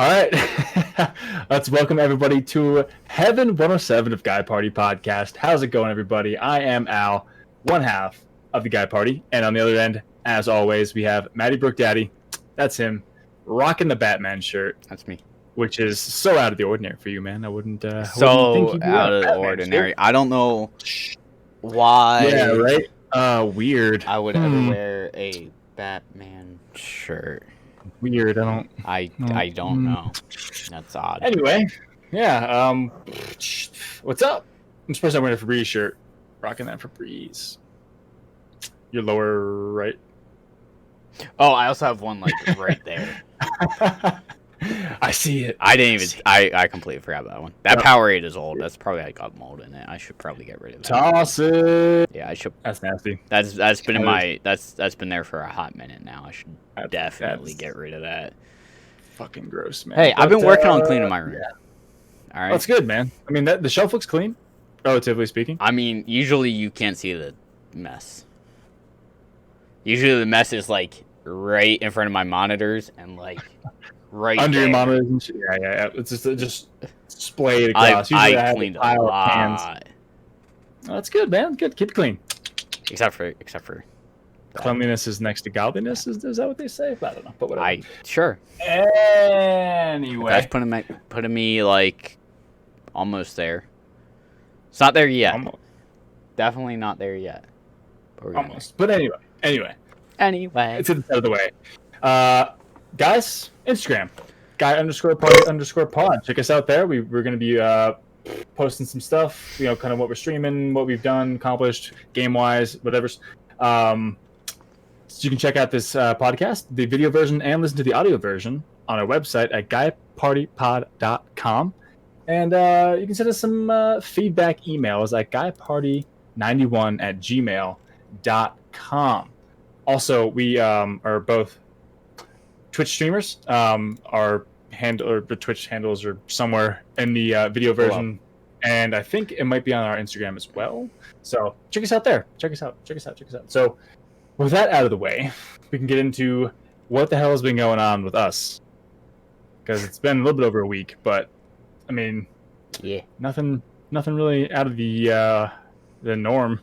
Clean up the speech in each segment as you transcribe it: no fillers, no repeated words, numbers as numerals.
right. Let's welcome everybody to Heaven 107 of Guy Party Podcast. How's it going, everybody? I am Al, one half of the Guy Party. And on the other end, as always, we have Matty Brook Daddy. That's him, rocking the Batman shirt. That's me. Which is so out of the ordinary for you, man. I wouldn't think you'd be out of the ordinary. Shirt. I don't know why. Yeah, right? Weird. I would ever wear a Batman shirt. Weird. I don't know. That's odd. Anyway, yeah. What's up? I'm surprised I'm wearing a Febreze shirt. Rocking that Febreze. Your lower right. Oh, I also have one like right there. I see it. I didn't even. I completely forgot about that one. That Powerade is old. That's probably got mold in it. I should probably get rid of that. Toss it. Yeah, I should. That's nasty. That's been in my. That's been there for a hot minute now. I should definitely get rid of that. Fucking gross, man. Hey, I've been working on cleaning my room. Yeah. All right. That's good, man. I mean, the shelf looks clean, relatively speaking. I mean, usually you can't see the mess. Usually the mess is like right in front of my monitors and like right under there. your monitors and shit. Yeah. It's just splayed across. I cleaned a lot. Oh, that's good, man. Good. Keep it clean. Except for that. Cleanliness is next to godliness. Is that what they say? I don't know. But whatever. Sure. Anyway, that's putting me like almost there. It's not there yet. Almost. Definitely not there yet. Almost. But anyway. It's in the out of the way. Guys, Instagram, guy_party_pod. Check us out there. We're going to be posting some stuff, kind of what we're streaming, what we've done, accomplished, game-wise, whatever. So you can check out this podcast, the video version, and listen to the audio version on our website at guypartypod.com. And you can send us some feedback emails at guyparty91@gmail.com. Also, we are both Twitch streamers. Our the Twitch handles are somewhere in the video version, and I think it might be on our Instagram as well. So check us out there. Check us out. So with that out of the way, we can get into what the hell has been going on with us, because it's been a little bit over a week. But I mean, yeah, nothing really out of the norm,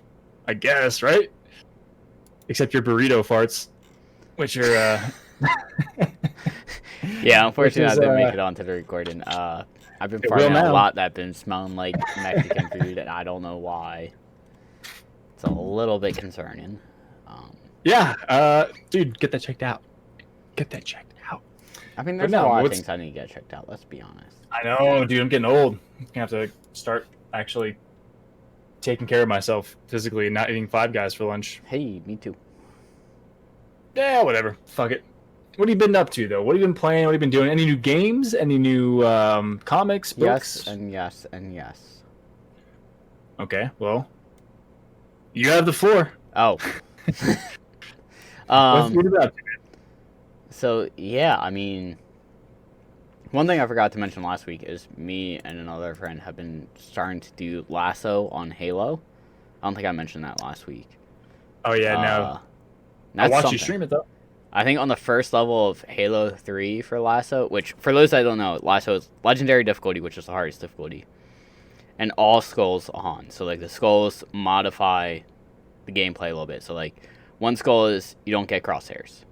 I guess, right? Except your burrito farts, which are yeah, unfortunately I didn't make it onto the recording. I've been farting a lot that's been smelling like Mexican food, and I don't know why. It's a little bit concerning. Yeah, dude, get that checked out. I mean, there's a lot of things I need to get checked out, let's be honest. I know, dude, I'm getting old. I'm gonna have to start actually taking care of myself physically and not eating Five Guys for lunch. Hey, me too. Yeah, whatever. Fuck it. What have you been up to, though? What have you been playing? What have you been doing? Any new games? Any new comics, books? Yes, and yes. Okay, well, you have the floor. Oh. What about you? So, yeah, I mean, one thing I forgot to mention last week is me and another friend have been starting to do Lasso on Halo. I don't think I mentioned that last week. Oh, yeah, no. I watched you stream it, though. I think on the first level of Halo 3 for Lasso, which, for those that don't know, Lasso is Legendary difficulty, which is the hardest difficulty. And all skulls on. So, like, the skulls modify the gameplay a little bit. So, like, one skull is you don't get crosshairs.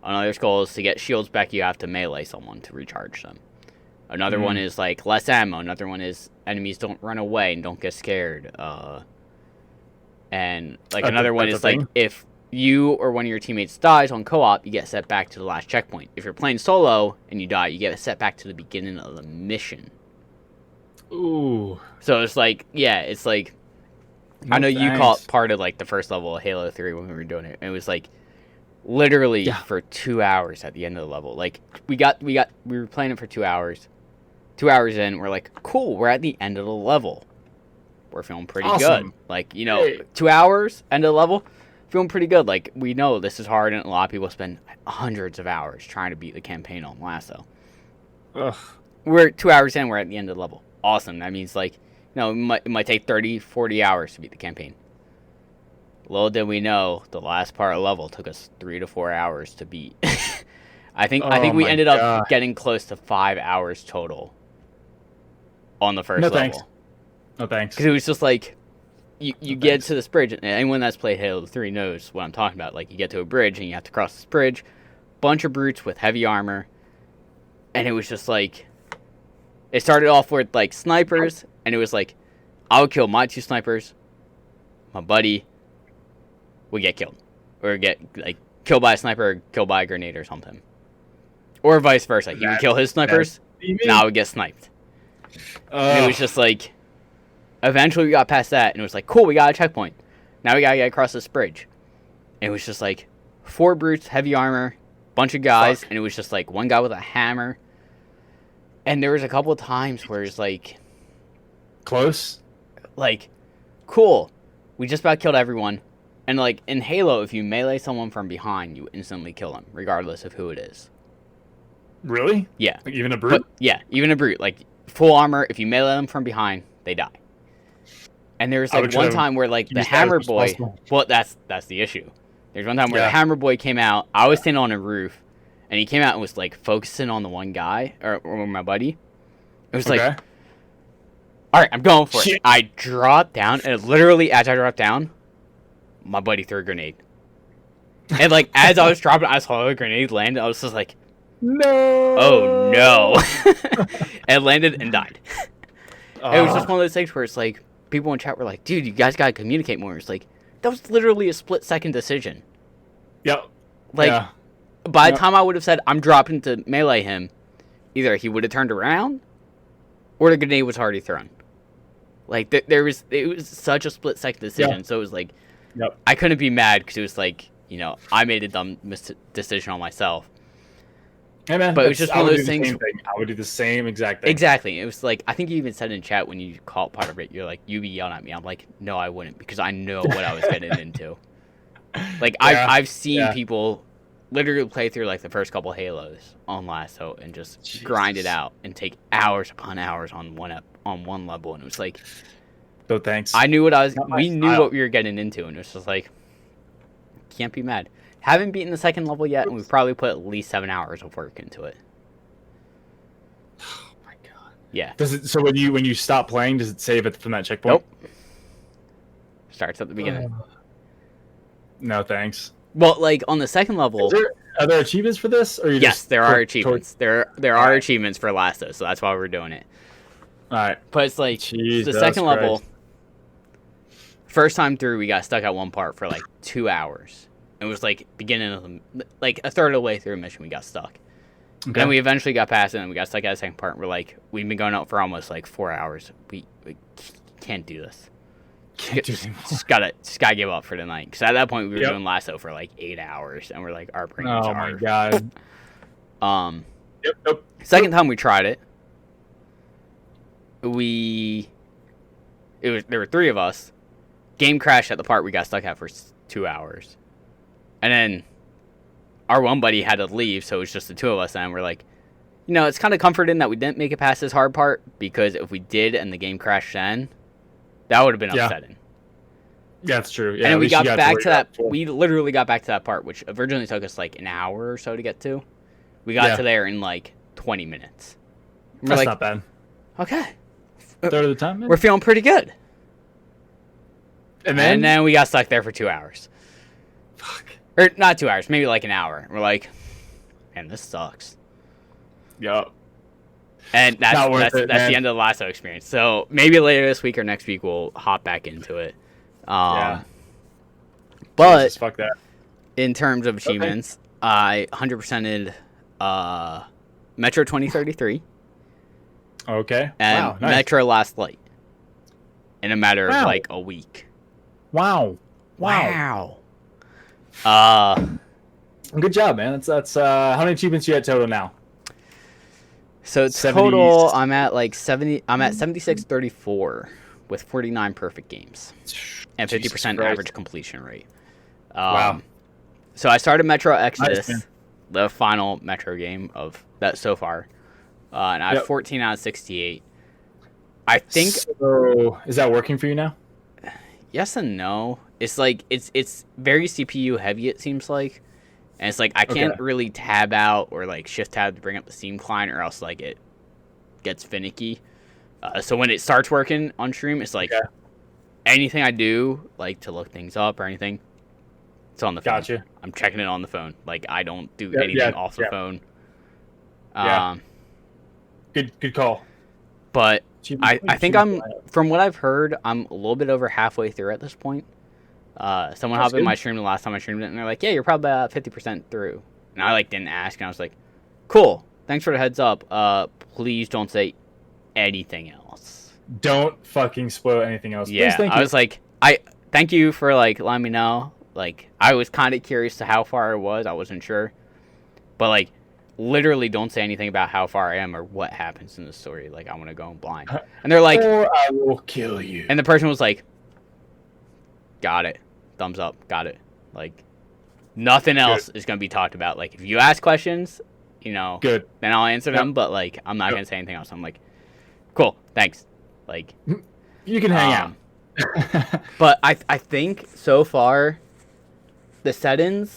Another skull is to get shields back, you have to melee someone to recharge them. Another one is, like, less ammo. Another one is enemies don't run away and don't get scared. And, like, another one is, like, if you or one of your teammates dies on co-op, you get set back to the last checkpoint. If you're playing solo and you die, you get set back to the beginning of the mission. Ooh. So it's like, yeah, it's like, I know you call it part of, like, the first level of Halo 3 when we were doing it. It was, like, literally for 2 hours at the end of the level. Like, we were playing it for 2 hours. 2 hours in, we're like, cool, we're at the end of the level. We're feeling pretty good. Like, 2 hours, end of the level, feeling pretty good. Like, we know this is hard, and a lot of people spend hundreds of hours trying to beat the campaign on Lasso. Ugh. We're 2 hours in, we're at the end of the level. Awesome. That means, like, it might take 30, 40 hours to beat the campaign. Little did we know, the last part of the level took us 3 to 4 hours to beat. I think Oh we my ended God. up getting close to 5 hours total on the first No level. thanks. No thanks. Because it was just like you get to this bridge, and anyone that's played Halo 3 knows what I'm talking about. Like, you get to a bridge and you have to cross this bridge, bunch of brutes with heavy armor, and it was just like, it started off with like snipers, and it was like, I would kill my 2 snipers, my buddy would get killed, or get like killed by a sniper, or killed by a grenade or something, or vice versa. He would kill his snipers, and I would get sniped. And it was just like, eventually we got past that, and it was like, cool, we got a checkpoint. Now we gotta get across this bridge. And it was just like 4 brutes, heavy armor, bunch of guys, and it was just like one guy with a hammer. And there was a couple of times where it's like, close. like, cool, we just about killed everyone. And like in Halo, if you melee someone from behind, you instantly kill them, regardless of who it is. Really? Yeah. Like even a brute? Yeah, even a brute. Like, full armor, if you melee them from behind, they die. And there was like one time where like the hammer boy, well, that's the issue. There's one time where the hammer boy came out. I was standing on a roof, and he came out and was like focusing on the one guy or my buddy. It was like, all right, I'm going for it. I dropped down, and literally as I dropped down, my buddy threw a grenade. And like as I was dropping, I saw the grenade land. I was just like, no. Oh no! And landed and died. It was just one of those things where it's like, people in chat were like, dude, you guys gotta communicate more. It's like, that was literally a split-second decision. Yep. Like, by the time I would have said, I'm dropping to melee him, either he would have turned around, or the grenade was already thrown. Like, it was such a split-second decision, so it was like, I couldn't be mad, because it was like, you know, I made a dumb decision on myself. Hey man, but it was just one of those things. I would do the same exact thing. Exactly. It was like, I think you even said in chat when you called part of it, you're like, you'd be yelling at me. I'm like, no, I wouldn't, because I know what I was getting into. Like, I've seen people literally play through like the first couple Halos on Lasso and just grind it out and take hours upon hours on one level, and it was like, no thanks. I knew we knew what we were getting into, and it was just like, can't be mad. Haven't beaten the second level yet, and we've probably put at least 7 hours of work into it. Oh my God. Yeah. Does it? So when you stop playing, does it save it from that checkpoint? Nope. Starts at the beginning. No thanks. Well, like on the second level, are there achievements for this? Or yes, there are achievements. There are achievements for Lasso, so that's why we're doing it. All right. But it's like the second level. First time through, we got stuck at one part for like 2 hours. It was like beginning of like a third of the way through a mission, we got stuck. Okay. And we eventually got past it, and we got stuck at the second part. And we're like, we've been going out for almost like 4 hours. We can't do this. Just gotta give up for the night. Because at that point, we were doing Lasso for like 8 hours, and we're like, our brains are. Oh my God. Second time we tried it, there were 3 of us. Game crashed at the part we got stuck at for 2 hours. And then our one buddy had to leave, so it was just the 2 of us, and we're like, you know, it's kind of comforting that we didn't make it past this hard part, because if we did and the game crashed then, that would have been upsetting. Yeah, that's true. Yeah, and then we got back to that. We literally got back to that part, which originally took us like an hour or so to get to. We got to there in like 20 minutes. That's not bad. Okay. Third of the time, man. We're feeling pretty good. And then we got stuck there for 2 hours. Fuck. Or not 2 hours, maybe like an hour. We're like, man, this sucks. Yup. And that's the end of the Lasso experience. So maybe later this week or next week we'll hop back into it. But Jesus, fuck that. In terms of achievements, I 100%ed Metro 2033. Okay. And nice. Metro Last Light. In a matter of like a week. Wow. Good job, man. That's how many achievements you at total now? So total, I'm at like 70. I'm at 7634 with 49 perfect games and 50% average completion rate. Wow. So I started Metro Exodus, the final Metro game of that so far, and I have 14 out of 68. I think. So, is that working for you now? Yes and no. It's like it's very CPU heavy. It seems like, And it's like I can't really tab out or like shift tab to bring up the Steam client, or else like it gets finicky. So when it starts working on stream, it's like anything I do, like to look things up or anything, it's on the phone. Gotcha. I'm checking it on the phone. Like I don't do anything off the phone. Good call. But I think from what I've heard, I'm a little bit over halfway through at this point. Someone hopped in my stream the last time I streamed it, and they're like, "Yeah, you're probably about 50% through." And I like didn't ask, and I was like, "Cool, thanks for the heads up. Please don't say anything else. Don't fucking spoil anything else." Yeah, I was like, thank you for like letting me know. Like, I was kind of curious to how far I was. I wasn't sure, but like, literally, don't say anything about how far I am or what happens in the story. Like, I want to go in blind. And they're like, "Or I will kill you." And the person was like, "Got it. Thumbs up. Got it." Like, nothing else is going to be talked about. Like, if you ask questions, you know, then I'll answer them. But, like, I'm not going to say anything else. I'm like, cool. Thanks. Like, you can hang out. But I think so far, the setting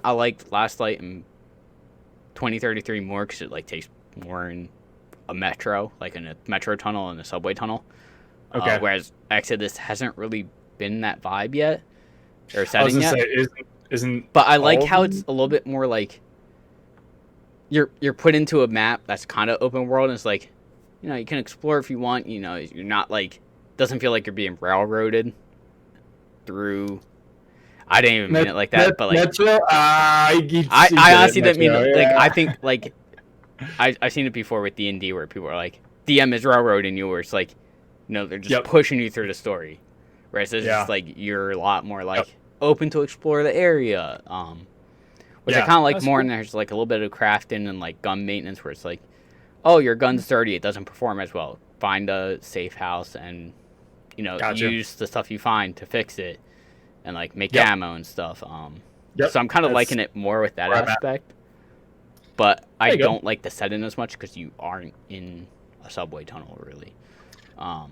I liked Last Light and 2033 more because it, like, takes more in a metro, like in a metro tunnel and a subway tunnel. Whereas Exodus hasn't really been that vibe yet, or setting yet. Isn't but I like how it's a little bit more like you're put into a map that's kind of open world, and it's like, you know, you can explore if you want. You know, you're not like, doesn't feel like you're being railroaded through. I didn't even mean it like that, but like Metro, I honestly didn't mean it. Like, I think like I've seen it before with D&D where people are like, DM is railroading you, where it's like, you know, they're just pushing you through the story. Whereas it's just like you're a lot more like open to explore the area. Which I kind of like more. And there's like a little bit of crafting and like gun maintenance where it's like, oh, your gun's dirty, it doesn't perform as well. Find a safe house and, you know, use the stuff you find to fix it and like make ammo and stuff. So I'm kind of liking it more with that aspect. But I don't like the setting as much because you aren't in a subway tunnel really. But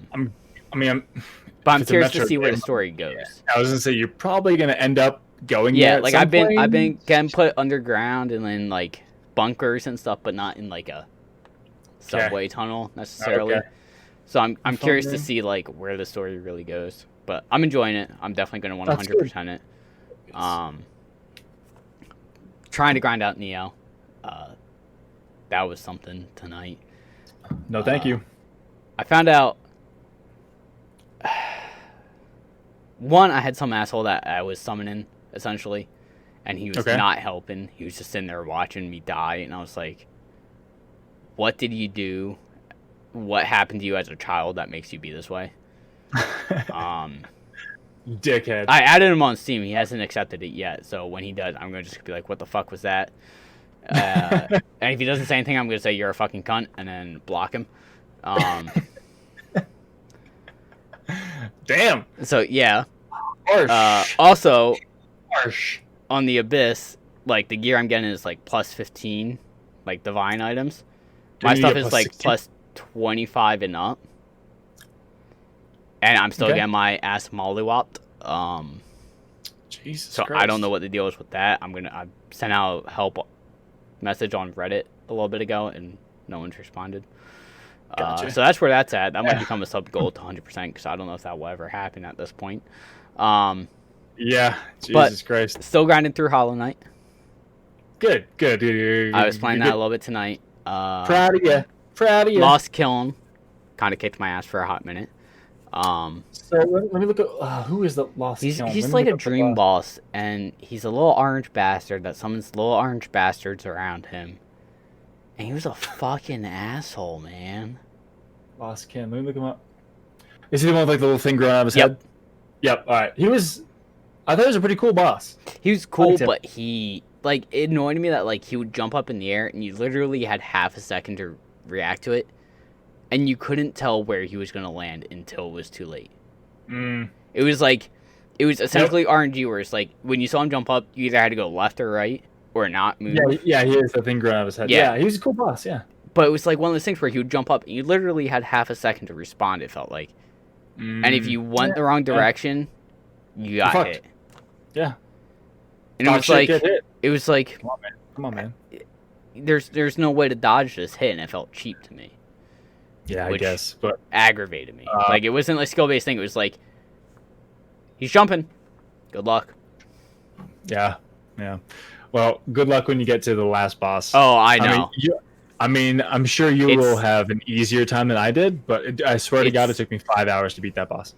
I'm curious to see where the story goes. Yeah. I was gonna say you're probably gonna end up going. Yeah, like I've been getting put underground and in like bunkers and stuff, but not in like a subway tunnel necessarily. So I'm curious to see like where the story really goes. But I'm enjoying it. I'm definitely gonna want 100% it. Trying to grind out Neo. That was something tonight. No, thank you. I found out. One, I had some asshole that I was summoning, essentially, and he was not helping. He was just sitting there watching me die, and I was like, what did you do? What happened to you as a child that makes you be this way? Dickhead. I added him on Steam. He hasn't accepted it yet, so when he does, I'm going to just be like, what the fuck was that? And if he doesn't say anything, I'm going to say, you're a fucking cunt, and then block him. Damn. So yeah. Harsh. Also, harsh. On the Abyss, like the gear I'm getting is like plus 15, like divine items. My stuff is like 16? Plus 25 and up, and I'm still getting my ass mollywopped. Jesus. So Christ. I don't know what the deal is with that. I sent out a help message on Reddit a little bit ago, and no one's responded. Gotcha. So that's where that's at. That might become a sub goal to 100% because I don't know if that will ever happen at this point. Jesus Christ. Still grinding through Hollow Knight. Good. I was playing that a little bit tonight. Proud of you. Lost Kiln. Kind of kicked my ass for a hot minute. So let me look at who is the Lost Kiln. He's like a dream boss, and he's a little orange bastard that summons little orange bastards around him. And he was a fucking asshole, man. Lost Kiln. Let me look him up. Is he the one with like the little thing growing out of his head? Yep. All right. I thought he was a pretty cool boss. He was cool, but he like it annoyed me that like he would jump up in the air and you literally had half a second to react to it, and you couldn't tell where he was gonna land until it was too late. It was essentially RNG where it's like when you saw him jump up, you either had to go left or right or not move. Yeah, he is the thing growing out of his head. Yeah, he was a cool boss. Yeah, but it was like one of those things where he would jump up and you literally had half a second to respond. It felt like, and if you went the wrong direction, you got hit. Yeah, and it was like It was like, Come on, man. There's no way to dodge this hit, and it felt cheap to me. Yeah, I guess, but aggravated me. Like, it wasn't like skill based thing. It was like, he's jumping. Good luck. Yeah. Well, good luck when you get to the last boss. Oh, I know. I'm sure you will have an easier time than I did, but I swear to God, it took me 5 hours to beat that boss.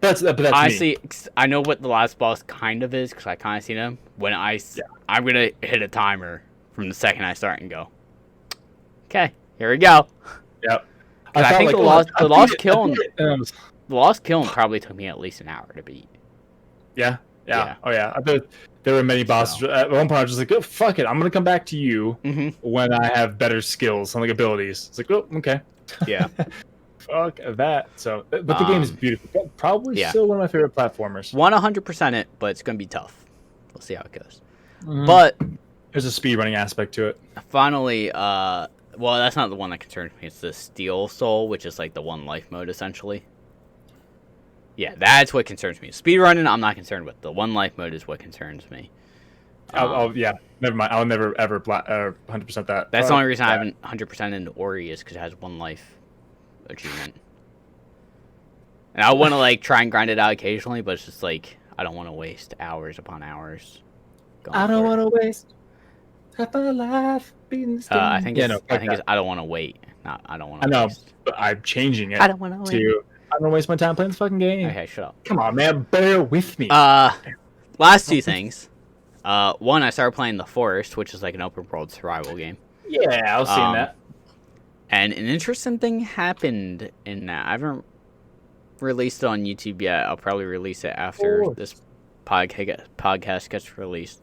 That's honestly, me. I know what the last boss kind of is because I kind of seen him. I'm gonna hit a timer from the second I start and go. Okay, here we go. Yep. I think the lost kiln probably took me at least an hour to beat. Yeah. Oh yeah. I bet there were many bosses. At one point, I was just like, "Oh fuck it, I'm gonna come back to you when I have better skills and like abilities." It's like, "Oh, okay." Yeah. Fuck that. So, but the game is beautiful. Probably still one of my favorite platformers. 100% it, but it's gonna be tough. We'll see how it goes. But there's a speedrunning aspect to it. Finally, well, that's not the one that concerns me. It's the Steel Soul, which is like the one life mode essentially. Yeah, that's what concerns me. Speedrunning, I'm not concerned with. The one life mode is what concerns me. Yeah, never mind. I'll never ever 100% that. That's the only reason I haven't 100% into Ori is because it has one life achievement. And I want to like try and grind it out occasionally, but it's just like I don't want to waste hours upon hours. I don't want to waste half my life beating this game. I think it's I don't want to wait. Not I don't want to. I know, waste. but I'm changing it. I don't want to wait. I don't waste my time playing this fucking game. Okay, shut up. Come on, man. Bear with me. Last two things. One, I started playing The Forest, which is like an open world survival game. Yeah, I was seeing that. And an interesting thing happened in that. I haven't released it on YouTube yet. I'll probably release it after this podcast gets released.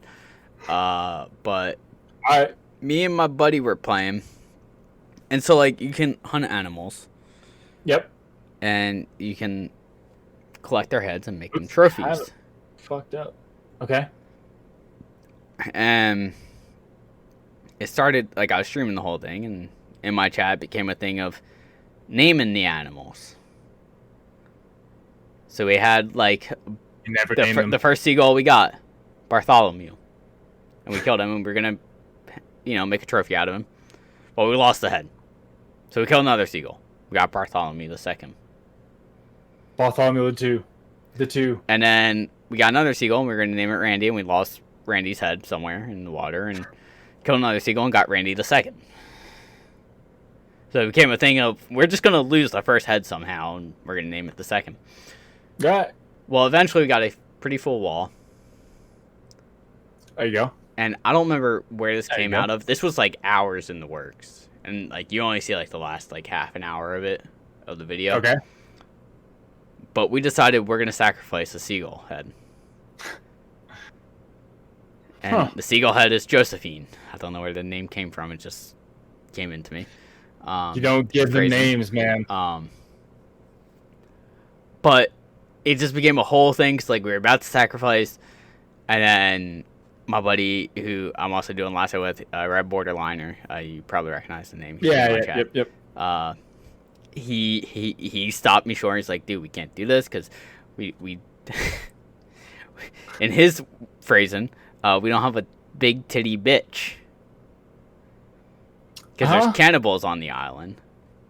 But me and my buddy were playing. And so, like, you can hunt animals. Yep. And you can collect their heads and make them trophies. Fucked up. Okay. And it started, like, I was streaming the whole thing, and in my chat it became a thing of naming the animals. So we had, like, the first seagull we got, Bartholomew. And we killed him, and we were going to, make a trophy out of him. But we lost the head. So we killed another seagull. We got Bartholomew the second. Bartholomew the two. And then we got another seagull, and we were going to name it Randy, and we lost Randy's head somewhere in the water, and killed another seagull and got Randy the second. So it became a thing of, we're just going to lose the first head somehow, and we're going to name it the second. Right. Well, eventually we got a pretty full wall. There you go. And I don't remember where this came out of. This was, like, hours in the works. And, like, you only see, like, the last, like, half an hour of it, of the video. Okay. But we decided we're going to sacrifice a seagull head. And the seagull head is Josephine. I don't know where the name came from. It just came into me. You don't give them names, man. But it just became a whole thing. Cause, like, we were about to sacrifice. And then my buddy, who I'm also doing Lasso with, Red Borderliner. You probably recognize the name. Yep. He stopped me short. He's like, dude, we can't do this because we in his phrasing, we don't have a big titty bitch. Because there's cannibals on the island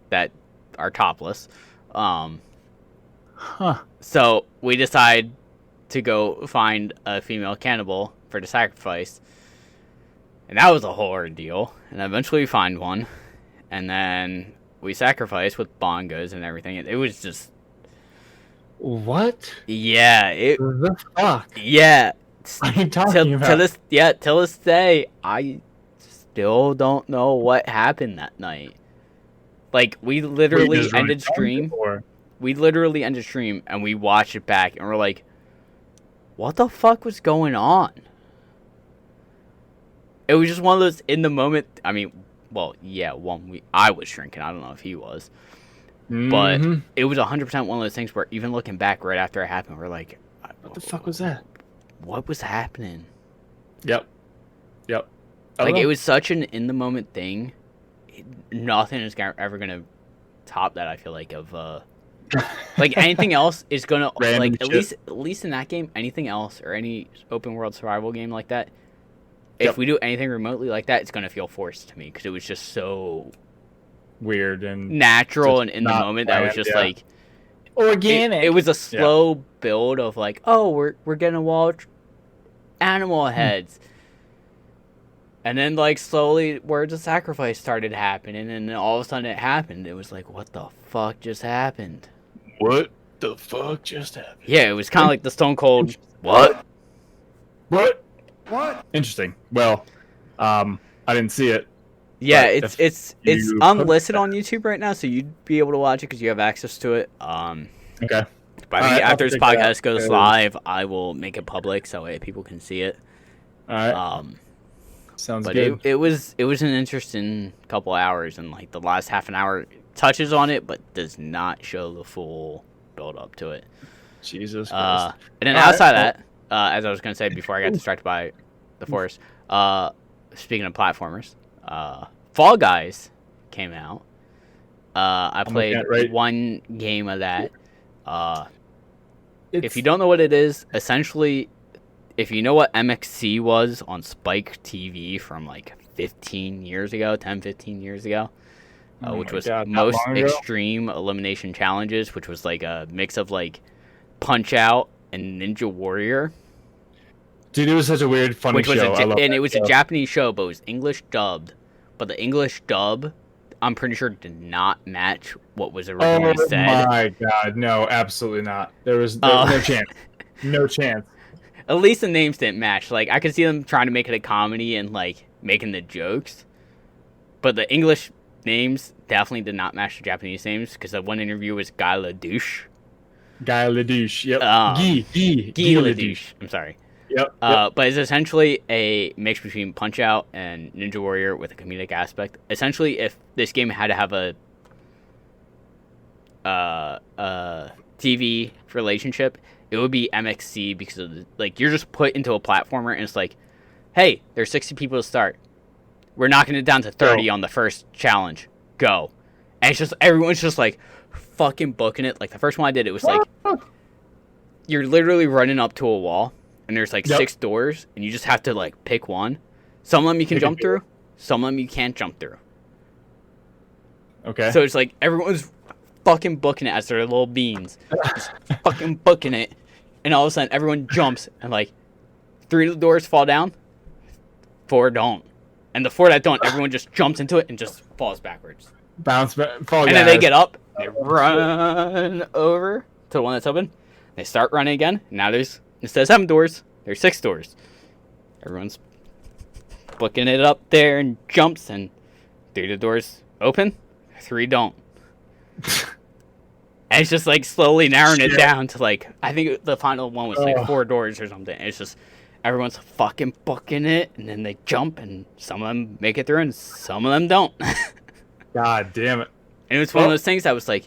that are topless. So we decide to go find a female cannibal for the sacrifice. And that was a whole ordeal. And eventually we find one. And then we sacrifice with bongos and everything. It was just... What? Yeah. The fuck? Yeah. What are you talking about? Till this day, I still don't know what happened that night. Like, we literally ended stream. We literally ended stream, and we watched it back, and we're like, what the fuck was going on? It was just one of those in the moment. I mean, well, yeah, I was shrinking. I don't know if he was. But it was 100% one of those things where even looking back right after it happened, we're like, what the fuck was that? What was happening? Yep. Like, it was such an in-the-moment thing. Nothing is ever going to top that, I feel like, of... like, anything else is going to... Like, at least in that game, anything else or any open-world survival game like that, if we do anything remotely like that, it's gonna feel forced to me because it was just so weird and natural and in the moment that was just like organic. It was a slow build of like, oh, we're gonna watch animal heads. And then, like, slowly, words of sacrifice started happening, and then all of a sudden it happened. It was like, what the fuck just happened? What the fuck just happened? Yeah, it was kind of like the Stone Cold, what? Interesting. Well, I didn't see it. Yeah, it's unlisted on YouTube right now, so you'd be able to watch it because you have access to it. Okay. But after this podcast goes live, I will make it public so people can see it. All right. Sounds good. But it was an interesting couple hours, and like the last half an hour touches on it, but does not show the full build up to it. Jesus Christ. And then outside that, as I was gonna say before I got distracted by the forest, speaking of platformers, Fall Guys came out. I played one game of that. If you don't know what it is, essentially, if you know what MXC was on Spike TV from like 15 years ago, 10-15 years ago, which was Most Extreme Elimination Challenges, which was like a mix of like Punch-Out and Ninja Warrior. Dude, it was such a weird, funny show. It was a Japanese show, but it was English dubbed. But the English dub, I'm pretty sure, did not match what was originally said. Oh my god, no, absolutely not. There was no chance. No chance. At least the names didn't match. Like, I could see them trying to make it a comedy and, like, making the jokes. But the English names definitely did not match the Japanese names, because the one interview was Guy Ledouche. Guy Ledouche, yep. Guy Ledouche. I'm sorry. Yep. But it's essentially a mix between Punch-Out and Ninja Warrior with a comedic aspect. Essentially, if this game had to have a TV relationship, it would be MXC, because of you're just put into a platformer and it's like, hey, there's 60 people to start. We're knocking it down to 30 on the first challenge. Go. And it's just, everyone's just like fucking booking it. Like the first one I did, it was like, you're literally running up to a wall and there's like 6 doors and you just have to like pick one. Some of them you can jump through. Some of them you can't jump through. Okay. So it's like everyone's fucking booking it as their little beans. Just fucking booking it. And all of a sudden, everyone jumps, and, 3 of the doors fall down, 4 don't. And the 4 that don't, everyone just jumps into it and just falls backwards. Bounce back, fall. And then they get up, they run over to the one that's open, they start running again. Now instead of 7 doors, there's 6 doors. Everyone's booking it up there and jumps, and 3 of the doors open, 3 don't. And it's just slowly narrowing it down to I think the final one was 4 doors or something. It's just everyone's fucking booking it, and then they jump, and some of them make it through, and some of them don't. God damn it! And it was one of those things that was it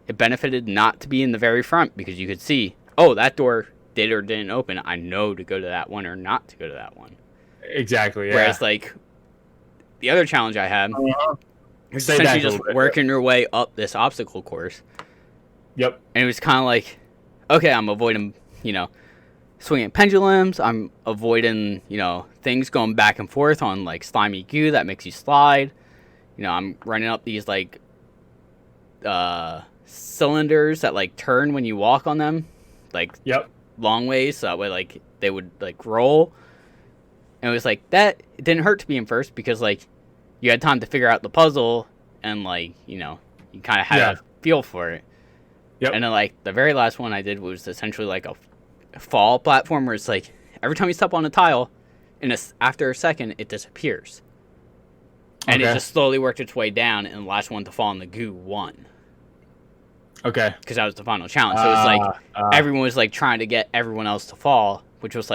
benefited not to be in the very front, because you could see, oh, that door did or didn't open. I know to go to that one or not to go to that one. Exactly. Yeah. Whereas the other challenge I had. It's essentially just working your way up this obstacle course. Yep. And it was kind of okay, I'm avoiding, swinging pendulums. I'm avoiding, things going back and forth on, slimy goo that makes you slide. I'm running up these, cylinders that, turn when you walk on them. Long ways, so that way, they would, roll. And it was that. It didn't hurt to be in first, because, you had time to figure out the puzzle, and you kind of had a feel for it. Yep. And then the very last one I did was essentially a fall platform, where it's every time you step on a tile, after a second it disappears. And it just slowly worked its way down, and the last one to fall in the goo won. Okay. Because that was the final challenge. So it's everyone was trying to get everyone else to fall, which was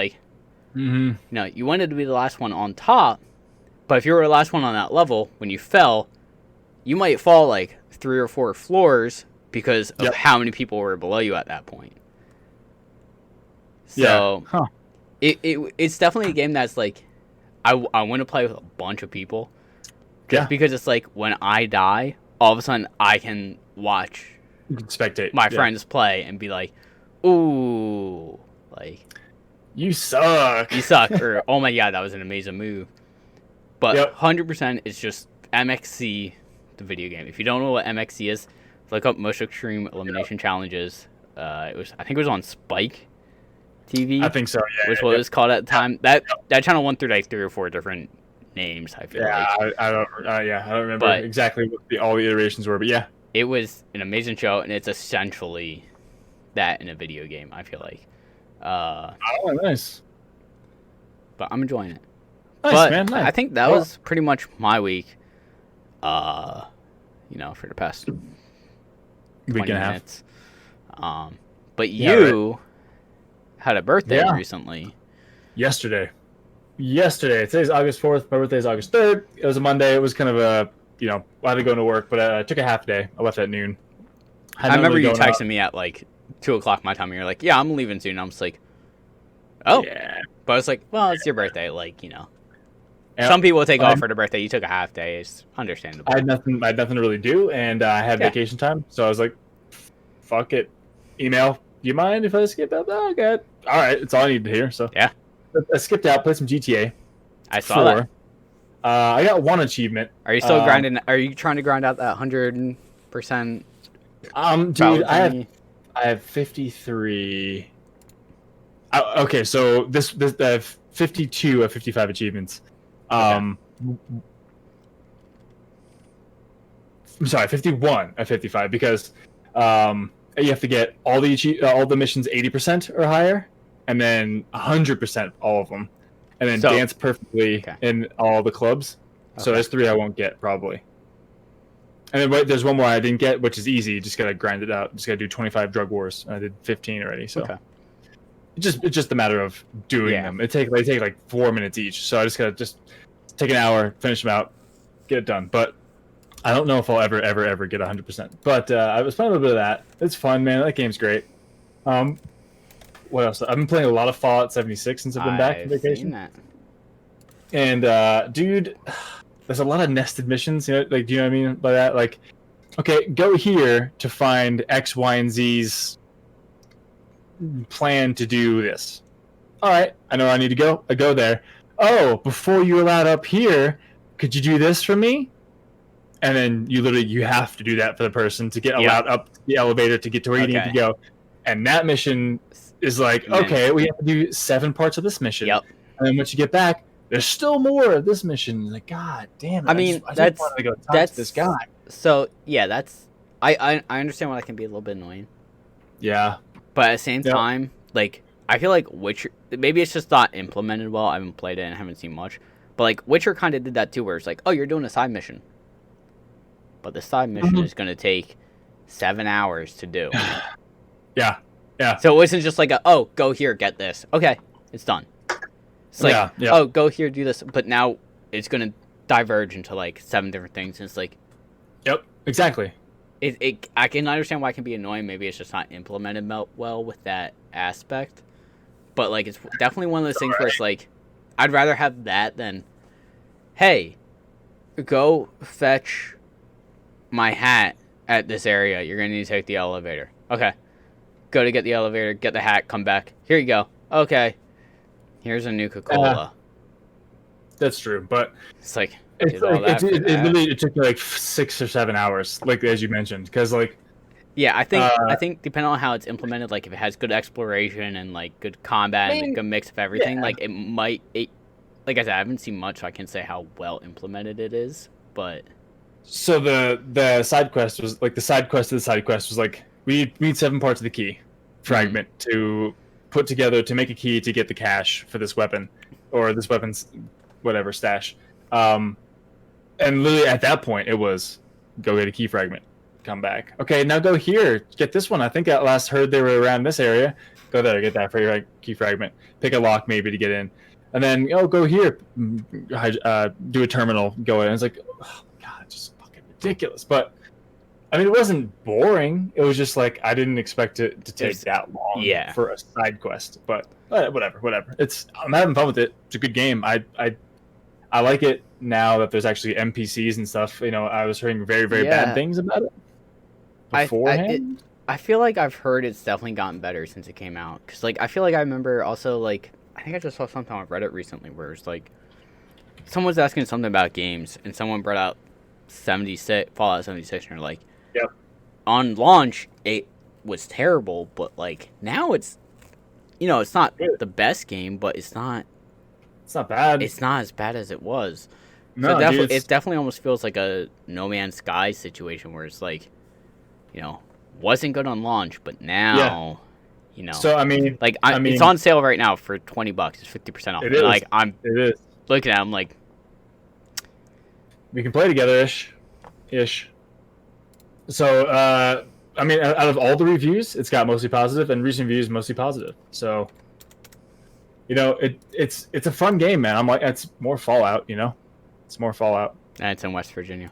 you wanted to be the last one on top. But if you were the last one on that level, when you fell, you might fall 3 or 4 floors because of how many people were below you at that point. So it's definitely a game that's I want to play with a bunch of people. Just because it's when I die, all of a sudden I can watch spectate my friends play and be ooh, You suck. You suck. Or, oh my god, that was an amazing move. But 100% it's just MXC, the video game. If you don't know what MXC is, look up Most Extreme Elimination Challenges. I think it was on Spike TV. I think so. Yeah, was what it was called at the time. That channel went through like 3 or 4 different names. I feel like. I don't remember exactly what all the iterations were, but yeah, it was an amazing show, and it's essentially that in a video game. I feel like. Nice. But I'm enjoying it. Nice, but man. Nice. I think that was pretty much my week. For the past 20 week and minutes. But you had a birthday recently. Yesterday. Today's August 4th. My birthday is August 3rd. It was a Monday. It was kind of I had to go into work, but I took a half day. I left at noon. I remember you texting me at like 2 o'clock my time, and you're like, yeah, I'm leaving soon. I'm just like, oh. Yeah. But I was like, well, it's your birthday. Like, some people take off for their birthday. You took a half day. It's understandable. I had nothing to really do, and I had vacation time. So I was like, fuck it. Email. Do you mind if I skip out? Oh, okay. All right. It's all I need to hear. So yeah. I skipped out, played some GTA. I saw that. I got one achievement. Are you still grinding? Are you trying to grind out that 100%? Dude, I have 53. Okay, so this I have 52 of 55 achievements. I'm sorry, 51 of 55 because you have to get all the missions 80% or higher, and then 100% all of them, and then dance perfectly in all the clubs. So there's 3 I won't get probably. And then there's one more I didn't get, which is easy. You just gotta grind it out. Just gotta do 25 drug wars. I did 15 already. So it's just a matter of doing them. They take like 4 minutes each. So I just gotta take an hour, finish them out, get it done. But I don't know if I'll ever get 100%. But I was playing a little bit of that. It's fun, man. That game's great. What else? I've been playing a lot of Fallout 76 since I've been back from vacation. That. And dude, there's a lot of nested missions. Do you know what I mean by that? Like, okay, go here to find X, Y, and Z's plan to do this. All right, I know where I need to go. I go there. Oh, before you allowed up here, could you do this for me? And then you have to do that for the person to get allowed up the elevator to get to where you need to go. And that mission is like, okay, we have to do 7 parts of this mission. Yep. And then once you get back, there's still more of this mission. Like, God damn it. I mean, I just wanted to go talk to this guy. So, yeah, that's... I understand why that can be a little bit annoying. Yeah. But at the same time, like, I feel like Witcher... Maybe it's just not implemented well. I haven't played it and haven't seen much. But, like, Witcher kind of did that, too, where it's like, oh, you're doing a side mission. But the side mission is going to take 7 hours to do. Yeah. So it wasn't just like, go here, get this. Okay, it's done. It's like, oh, go here, do this. But now it's going to diverge into, like, 7 different things. And it's like... Yep, exactly. I can understand why it can be annoying. Maybe it's just not implemented well with that aspect. But, like, it's definitely one of those things where it's like, I'd rather have that than, hey, go fetch my hat at this area. You're going to need to take the elevator. Okay. Go to get the elevator, get the hat, come back. Here you go. Okay. Here's a Nuka-Cola. That's true, but... It's like... It took me like 6 or 7 hours, like as you mentioned, because like... Yeah, I think depending on how it's implemented, like if it has good exploration and like good combat and a good mix of everything, like it might... like I said, I haven't seen much, so I can't say how well implemented it is, but... So the side quest was like was like we need 7 parts of the key fragment to put together to make a key to get the cache for this weapon or this weapon's whatever stash. And literally at that point it was go get a key fragment, come back. Okay, now go here, get this one. I think I last heard they were around this area. Go there, get that for your key fragment. Pick a lock maybe to get in, and then go here, do a terminal, go in. It's like, oh my god, it's just fucking ridiculous. But I mean, it wasn't boring. It was just like I didn't expect it to take that long for a side quest. But whatever. I'm having fun with it. It's a good game. I like it now that there's actually NPCs and stuff. I was hearing very, very bad things about it beforehand. I feel like I've heard it's definitely gotten better since it came out. Because, like, I feel like I remember also, like, I think I just saw something on Reddit recently where it's like someone's asking something about games, and someone brought out Fallout 76, and they're like, yep. On launch it was terrible, but like now it's, it's not the best game, but it's not bad. It's not as bad as it was. No, so dude, it definitely almost feels like a No Man's Sky situation where it's like, wasn't good on launch, but now, So I mean, like it's on sale right now for $20. It's 50% off. It is. Like it is. looking at it, I'm like, we can play together ish. So I mean, out of all the reviews, it's got mostly positive, and recent reviews mostly positive. So it's a fun game, man. I'm like, it's more Fallout, It's more Fallout. And it's in West Virginia.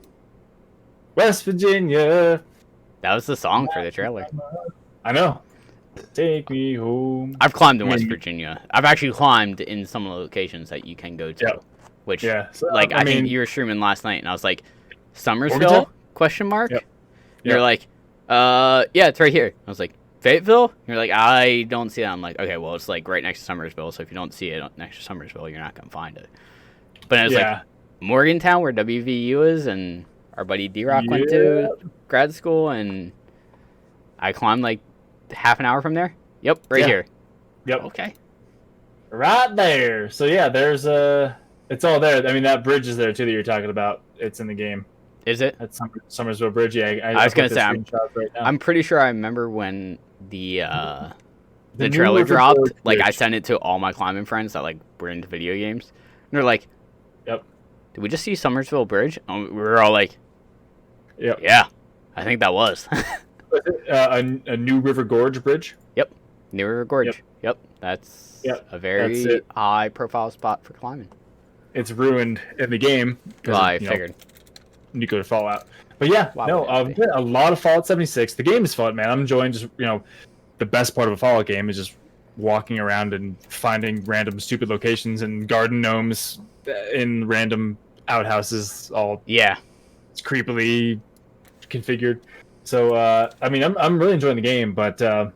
West Virginia. That was the song for the trailer. I know. Take me home. I've climbed in West Virginia. I've actually climbed in some of the locations that you can go to. Yep. Which, I think you were streaming last night, and I was like, Summersville? Question mark? Yep. You're like, yeah, it's right here. I was like, Fayetteville? You're like, I don't see that. I'm like, okay, well, it's like right next to Summersville, so if you don't see it next to Summersville, you're not going to find it. But it was like Morgantown, where WVU is, and our buddy D-Rock went to grad school, and I climbed like half an hour from there. Yep, right here. Yep. Okay. Right there. So yeah, there's it's all there. I mean, that bridge is there too that you're talking about. It's in the game. Is it? That's Summersville Bridge. Yeah, I was gonna say, right I'm pretty sure I remember when the trailer dropped. Like, I sent it to all my climbing friends that like were into video games, and they're like, "Yep, did we just see Summersville Bridge?" And we were all like, "Yep, yeah, I think that was." a New River Gorge Bridge. Yep, New River Gorge. Yep, that's a very high-profile spot for climbing. It's ruined in the game. Well, I figured. Nuclear Fallout. But yeah, a lot of Fallout 76. The game is fun, man. I'm enjoying just, the best part of a Fallout game is just walking around and finding random stupid locations and garden gnomes in random outhouses, all it's creepily configured. So, I mean, I'm really enjoying the game, but and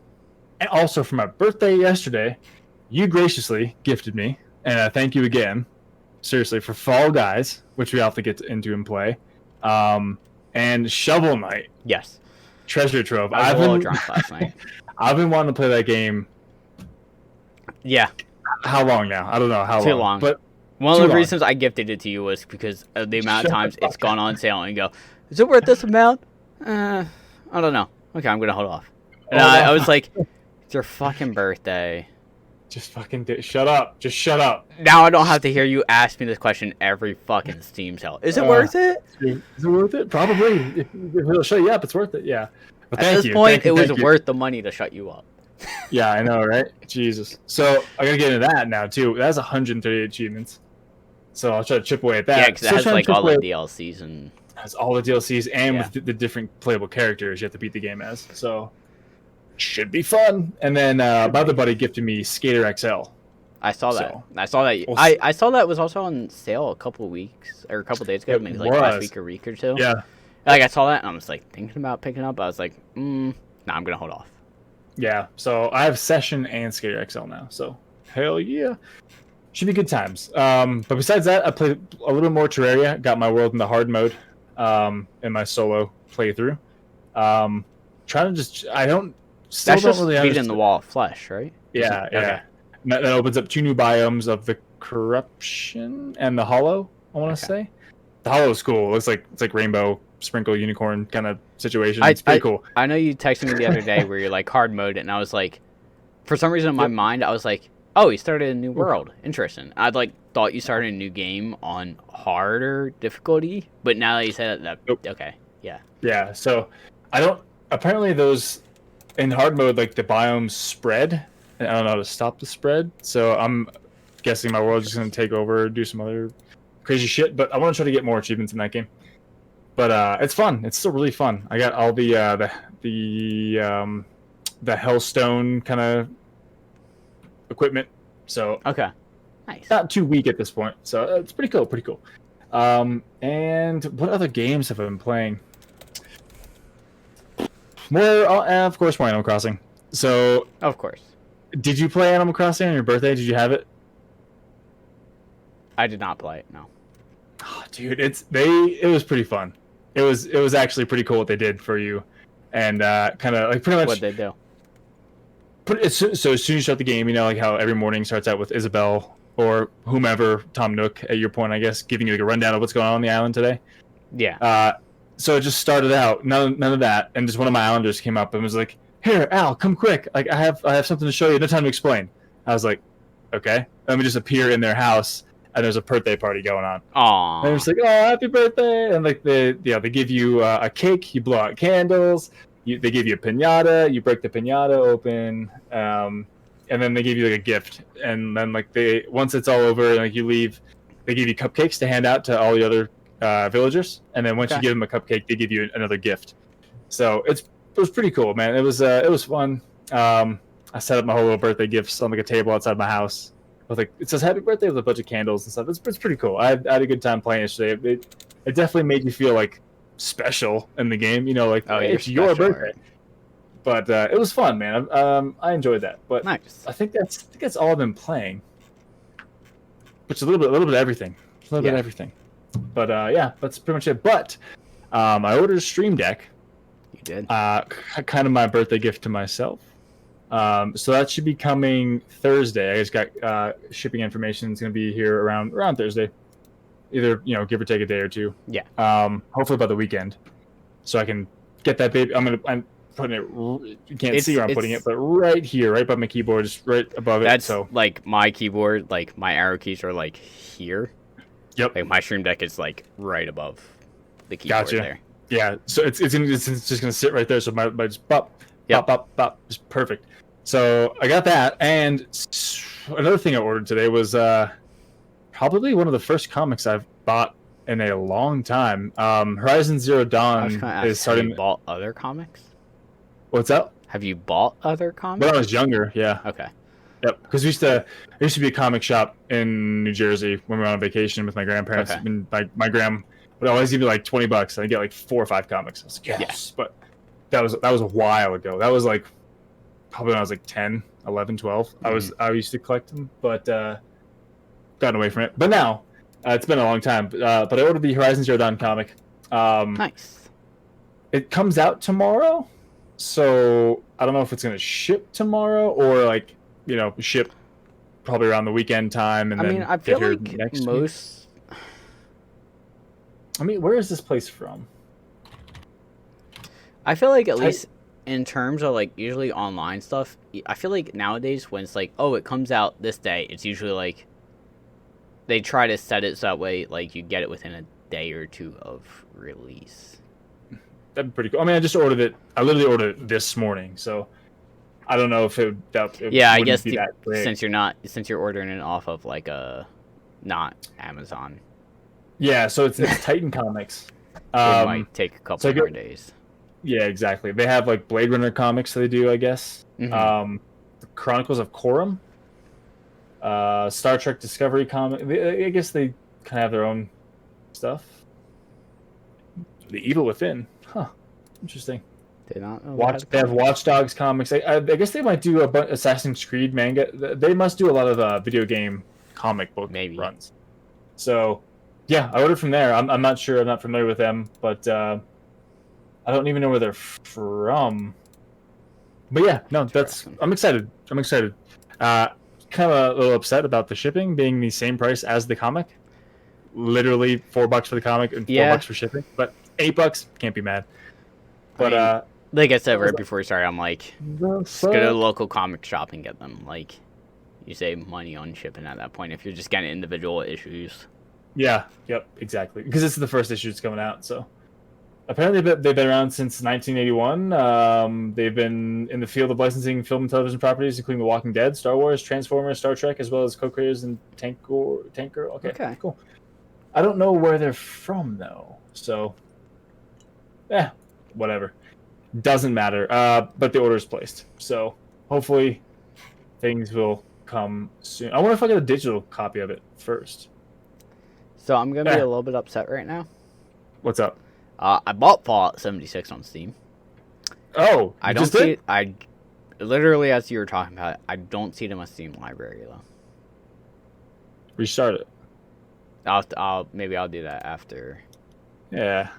also for my birthday yesterday, you graciously gifted me, and I thank you again, seriously, for Fall Guys, which we have to get into and play. And Shovel Knight. Yes. Treasure Trove. I've been drunk last night. I've been wanting to play that game. Yeah. How long now? I don't know how long. Too long. But one of the reasons I gifted it to you was because of the amount of times it's gone on sale, and you go, is it worth this amount? I don't know. Okay, I'm gonna hold off. And I was like, it's your fucking birthday. Just fucking shut up. Just shut up. Now I don't have to hear you ask me this question every fucking Steam sale. Is it worth it? Is it worth it? Probably. If it'll shut you up, it's worth it. Yeah. But at this point, it was worth the money to shut you up. Yeah, I know, right? Jesus. So I gotta get into that now too. That has 138 achievements. So I'll try to chip away at that. Yeah, because it has like all the DLCs and. Has all the DLCs and with the different playable characters you have to beat the game as. So. Should be fun. And then my other buddy gifted me Skater XL. I saw that. I saw that. I saw that was also on sale a couple weeks or a couple days ago, maybe like last week or week or two. Yeah. Like I saw that and I was like thinking about picking up. I was like, I'm gonna hold off. Yeah. So I have Session and Skater XL now. So hell yeah. Should be good times. But besides that, I played a little more Terraria. Got my world in the hard mode in my solo playthrough. Trying to just Still That's don't just really beating the wall of flesh, right? Yeah, yeah. Okay. That opens up 2 new biomes of the Corruption and the Hollow, I want to say. The Hollow is cool. It's like rainbow, sprinkle, unicorn kind of situation. It's pretty cool. I know you texted me the other day where you're like hard mode, and I was like, for some reason in my mind, I was like, oh, he started a new world. Interesting. I'd thought you started a new game on harder difficulty, but now that you said that, okay, yeah. Yeah, so apparently those... In hard mode, like the biomes spread, and I don't know how to stop the spread. So I'm guessing my world's just gonna take over, do some other crazy shit. But I want to try to get more achievements in that game. But it's fun. It's still really fun. I got all the Hellstone kind of equipment. So okay, nice. Not too weak at this point. So it's pretty cool. Pretty cool. And what other games have I been playing? Of course, more Animal Crossing. So, of course. Did you play Animal Crossing on your birthday? Did you have it? I did not play it. No. Oh, dude, it was pretty fun. It was actually pretty cool what they did for you, and kind of like pretty much What they do. So as soon as you start the game, you know, like how every morning starts out with Isabel or whomever, Tom Nook at your point, I guess, giving you like a rundown of what's going on the island today. Yeah. So it just started out, none of that, and just one of my islanders came up and was like, "Here, Al, come quick! Like I have something to show you. No time to explain." I was like, "Okay." Let me just appear in their house, and there's a birthday party going on. Aww. And it's like, "Oh, happy birthday!" And like they give you a cake, you blow out candles, they give you a piñata, you break the piñata open, and then they give you like a gift, and then like once it's all over and like you leave, they give you cupcakes to hand out to all the other villagers, and then once you give them a cupcake, they give you another gift. So it was pretty cool, man. It was fun. I set up my whole little birthday gifts on like a table outside my house with like it says happy birthday with a bunch of candles and stuff. It's pretty cool. I had a good time playing yesterday. It definitely made you feel like special in the game, you know, like hey, it's your birthday. Right? But it was fun, man. I enjoyed that. But nice. I think that's all I've been playing. Which is a little bit of everything. A little bit of everything. But yeah, that's pretty much it. But I ordered a Stream Deck. You did. Kind of my birthday gift to myself. So that should be coming Thursday. I just got shipping information. It's going to be here around Thursday. Either, you know, give or take a day or two. Yeah. Hopefully by the weekend. So I can get that baby. I'm putting it, you can't see where I'm putting it, but right here, right by my keyboard, just right above it. That's like my keyboard, like my arrow keys are like here. Yep. Like my Stream Deck is like right above the keyboard there. Yeah. So it's just gonna sit right there. So my just pop, just perfect. So I got that, and another thing I ordered today was probably one of the first comics I've bought in a long time. Horizon Zero Dawn is starting. Have you bought other comics? What's that? Have you bought other comics? When I was younger, yeah. Okay. Yep, because there used to be a comic shop in New Jersey when we were on vacation with my grandparents. Okay. And my gram would always give me like $20, and I'd get like 4 or 5 comics. I was like, yes, but that was a while ago. That was like probably when I was like 10, 11, 12. I used to collect them, but gotten away from it. But now it's been a long time. But I ordered the Horizon Zero Dawn comic. Nice. It comes out tomorrow, so I don't know if it's gonna ship tomorrow or like, you know, ship probably around the weekend time, and then I feel like next most. Week. I mean, where is this place from? I feel like at least in terms of like usually online stuff, I feel like nowadays when it's like, oh, it comes out this day, it's usually like they try to set it so that way like you get it within a day or two of release. That'd be pretty cool. I mean, I just ordered it. I literally ordered it this morning, so I don't know if it yeah, I guess be since you're ordering it off of like a not Amazon. Yeah, so it's Titan Comics. It might take a couple more days. Yeah, exactly. They have like Blade Runner comics they do, I guess. Mm-hmm. The Chronicles of Corum. Star Trek Discovery comic. I guess they kind of have their own stuff. The Evil Within. Huh. Interesting. They have Watch Dogs comics. I guess they might do Assassin's Creed manga. They must do a lot of video game comic book runs. So, yeah, I ordered from there. I'm not sure. I'm not familiar with them, but I don't even know where they're from. But yeah, no, I'm excited. Kind of a little upset about the shipping being the same price as the comic. Literally $4 for the comic and $4 for shipping, but $8 can't be mad. But like I said right before we started, I'm like, just go to a local comic shop and get them. Like, you save money on shipping at that point if you're just getting individual issues. Yeah, yep, exactly. Because this is the first issue that's coming out, so. Apparently they've been around since 1981. They've been in the field of licensing film and television properties, including The Walking Dead, Star Wars, Transformers, Star Trek, as well as co-creators and Tanker. Okay, cool. I don't know where they're from, though, so. Whatever. Doesn't matter. But the order's placed. So hopefully things will come soon. I wonder if I get a digital copy of it first. So I'm going to be a little bit upset right now. What's up? I bought Fallout 76 on Steam. Oh, I don't see it. I literally, as you were talking about it, I don't see it in my Steam library, though. Restart it. I'll do that after. Yeah.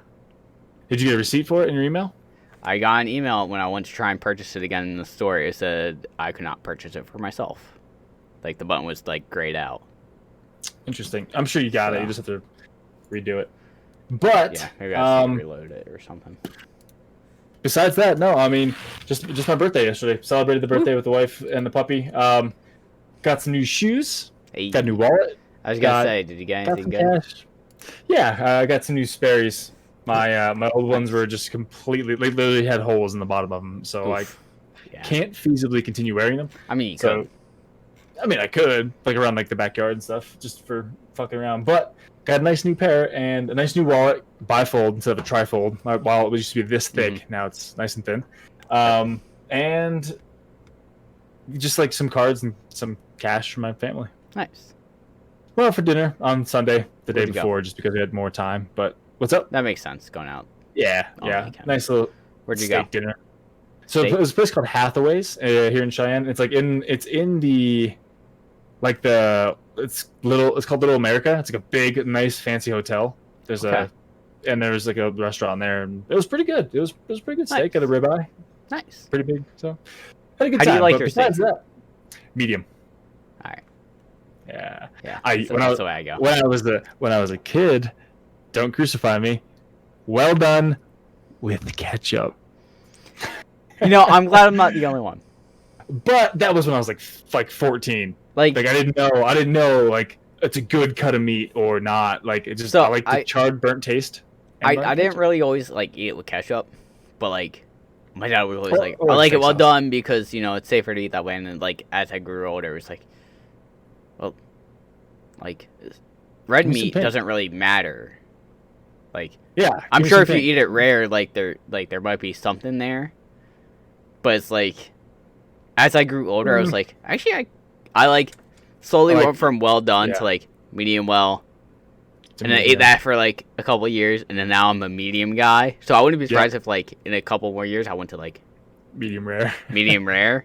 Did you get a receipt for it in your email? I got an email when I went to try and purchase it again in the store. It said I could not purchase it for myself. Like the button was like grayed out. Interesting. I'm sure you got it. You just have to redo it. But yeah, maybe I have to reload it or something. Besides that, no. I mean, just my birthday yesterday. Celebrated the birthday with the wife and the puppy. Got some new shoes. Hey. Got a new wallet. I was gonna say, did you get anything good? Cash. Yeah, I got some new Sperry's. My old ones were just completely, they literally had holes in the bottom of them, so I can't feasibly continue wearing them. I mean, you could. I mean, I could, like around like the backyard and stuff, just for fucking around. But got a nice new pair and a nice new wallet, bifold instead of a trifold. My wallet used to be this thick, now it's nice and thin. And just like some cards and some cash for my family. Nice. Well, for dinner on Sunday, the day before, just because we had more time. But what's up? That makes sense. Going out. Yeah. Nice little Where'd you go? dinner. So it was a place called Hathaway's here in Cheyenne. It's like it's in the it's called Little America. It's like a big, nice, fancy hotel. There's there's like a restaurant there, and it was pretty good. It was pretty good steak. Got a ribeye. Nice. Pretty big. So had a good time. How do you like your steak? That, medium. All right. Yeah. That's the way I go. When I was a kid, don't crucify me. Well done with ketchup. I'm glad I'm not the only one. But that was when I was like 14. Like I didn't know like it's a good cut of meat or not. Like it just I like the charred burnt taste. I didn't really always like eat it with ketchup, but like my dad was always like, I like it well done because it's safer to eat that way. And then like as I grew older, it was like, well, like red meat doesn't really matter. Like I'm sure if you eat it rare, like there might be something there, but it's like as I grew older, I was like, actually I like slowly went from well done to like medium well. And I ate that for like a couple of years, and then now I'm a medium guy. So I wouldn't be surprised if like in a couple more years I went to like medium rare. Medium rare.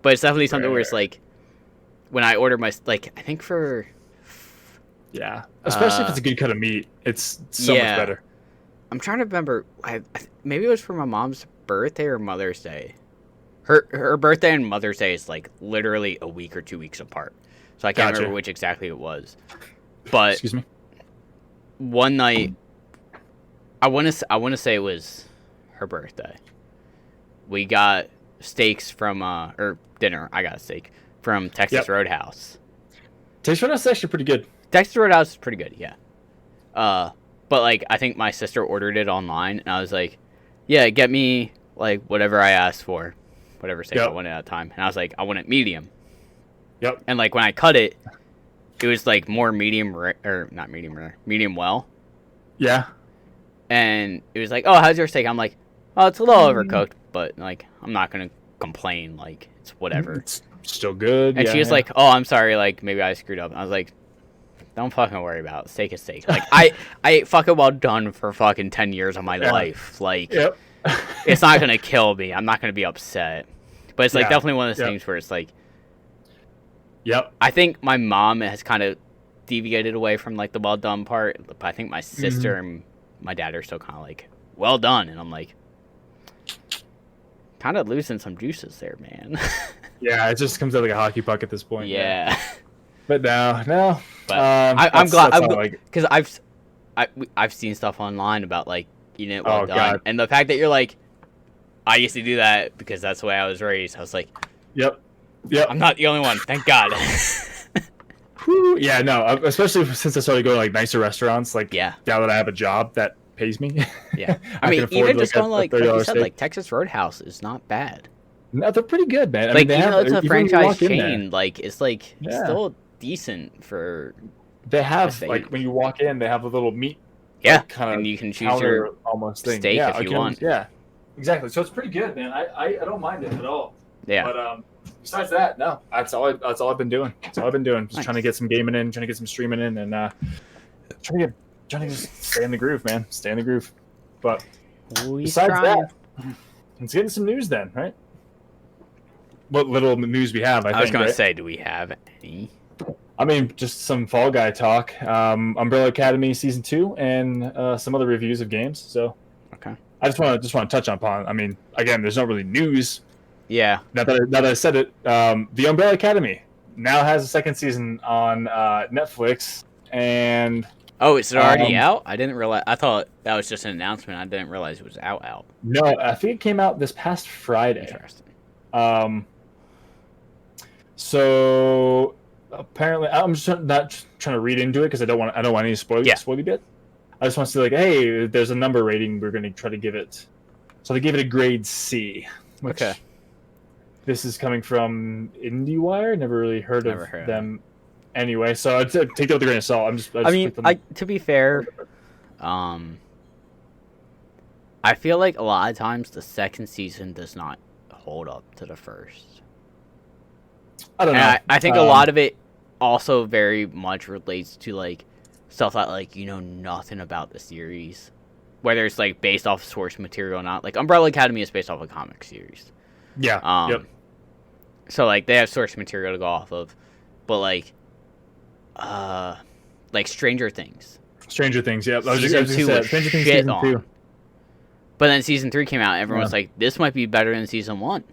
But it's definitely something where it's like when I order my I think for especially if it's a good cut of meat, it's so much better. I'm trying to remember. Maybe it was for my mom's birthday or Mother's Day. Her birthday and Mother's Day is like literally a week or 2 weeks apart, so I can't remember which exactly it was. But excuse me. One night, I want to say it was her birthday. We got steaks from or dinner. I got a steak from Texas Roadhouse. Texas Roadhouse is actually pretty good. Texas Roadhouse is pretty good, yeah. But like I think my sister ordered it online, and I was like, "Yeah, get me like whatever I asked for, whatever steak I wanted at the time." And I was like, "I want it medium." Yep. And like when I cut it, it was like more medium not medium rare, medium well. Yeah. And it was like, "Oh, how's your steak?" I'm like, "Oh, it's a little overcooked, but like I'm not gonna complain. Like it's whatever. It's still good." And she was like, "Oh, I'm sorry. Like maybe I screwed up." And I was like, "Don't fucking worry about it. Steak is steak." Like I ate fucking well done for fucking 10 years of my life. Like it's not gonna kill me. I'm not gonna be upset. But it's like definitely one of those things where it's like. Yep. I think my mom has kind of deviated away from like the well done part, but I think my sister and my dad are still kind of like well done, and I'm like kind of losing some juices there, man. Yeah, it just comes out like a hockey puck at this point. Yeah. But no. But I'm glad because I've seen stuff online about like eating it well done, and the fact that you're like, I used to do that because that's the way I was raised. I was like, Yep. I'm not the only one. Thank God. Yeah, no, especially since I started going to like nicer restaurants. Like, now that I have a job that pays me. Yeah, I mean, even just going like you said, like Texas Roadhouse is not bad. No, they're pretty good, man. Like, even though it's a franchise chain, like it's like still decent for. They have like when you walk in, they have a little meat. Kind of. And you can choose your almost thing. steak if you want. Yeah, exactly. So it's pretty good, man. I don't mind it at all. Yeah. But besides that, no. That's all I've been doing. That's all I've been doing. Just trying to get some gaming in, trying to get some streaming in, and trying to just stay in the groove, man. Stay in the groove. But besides that, let's get into some news then, right? What little news we have, I think. was going to say, do we have any? I mean, just some Fall Guy talk. Umbrella Academy season 2, and some other reviews of games. So, okay. I just want to touch upon. I mean, again, there's not really news. Yeah. Now that I said it, the Umbrella Academy now has a second season on Netflix, and oh, is it already out? I didn't realize. I thought that was just an announcement. I didn't realize it was out. No, I think it came out this past Friday. Interesting. So apparently, I'm just not trying to read into it because I don't want any spoily bit. I just want to say, like, hey, there's a number rating we're going to try to give it. So they gave it a grade C. Which, okay. This is coming from IndieWire. Never really heard of them. Anyway, so I'd take that with a grain of salt. I mean, to be fair, I feel like a lot of times the second season does not hold up to the first. I don't know. I think a lot of it also very much relates to like stuff that like you know nothing about the series, whether it's like based off source material or not. Like Umbrella Academy is based off a comic series. Yeah. Yep. So like they have source material to go off of, but like Stranger Things. Stranger Things, yeah. Season 2 was Stranger Things shit season on. 2. But then season 3 came out, and everyone was like, "This might be better than season 1."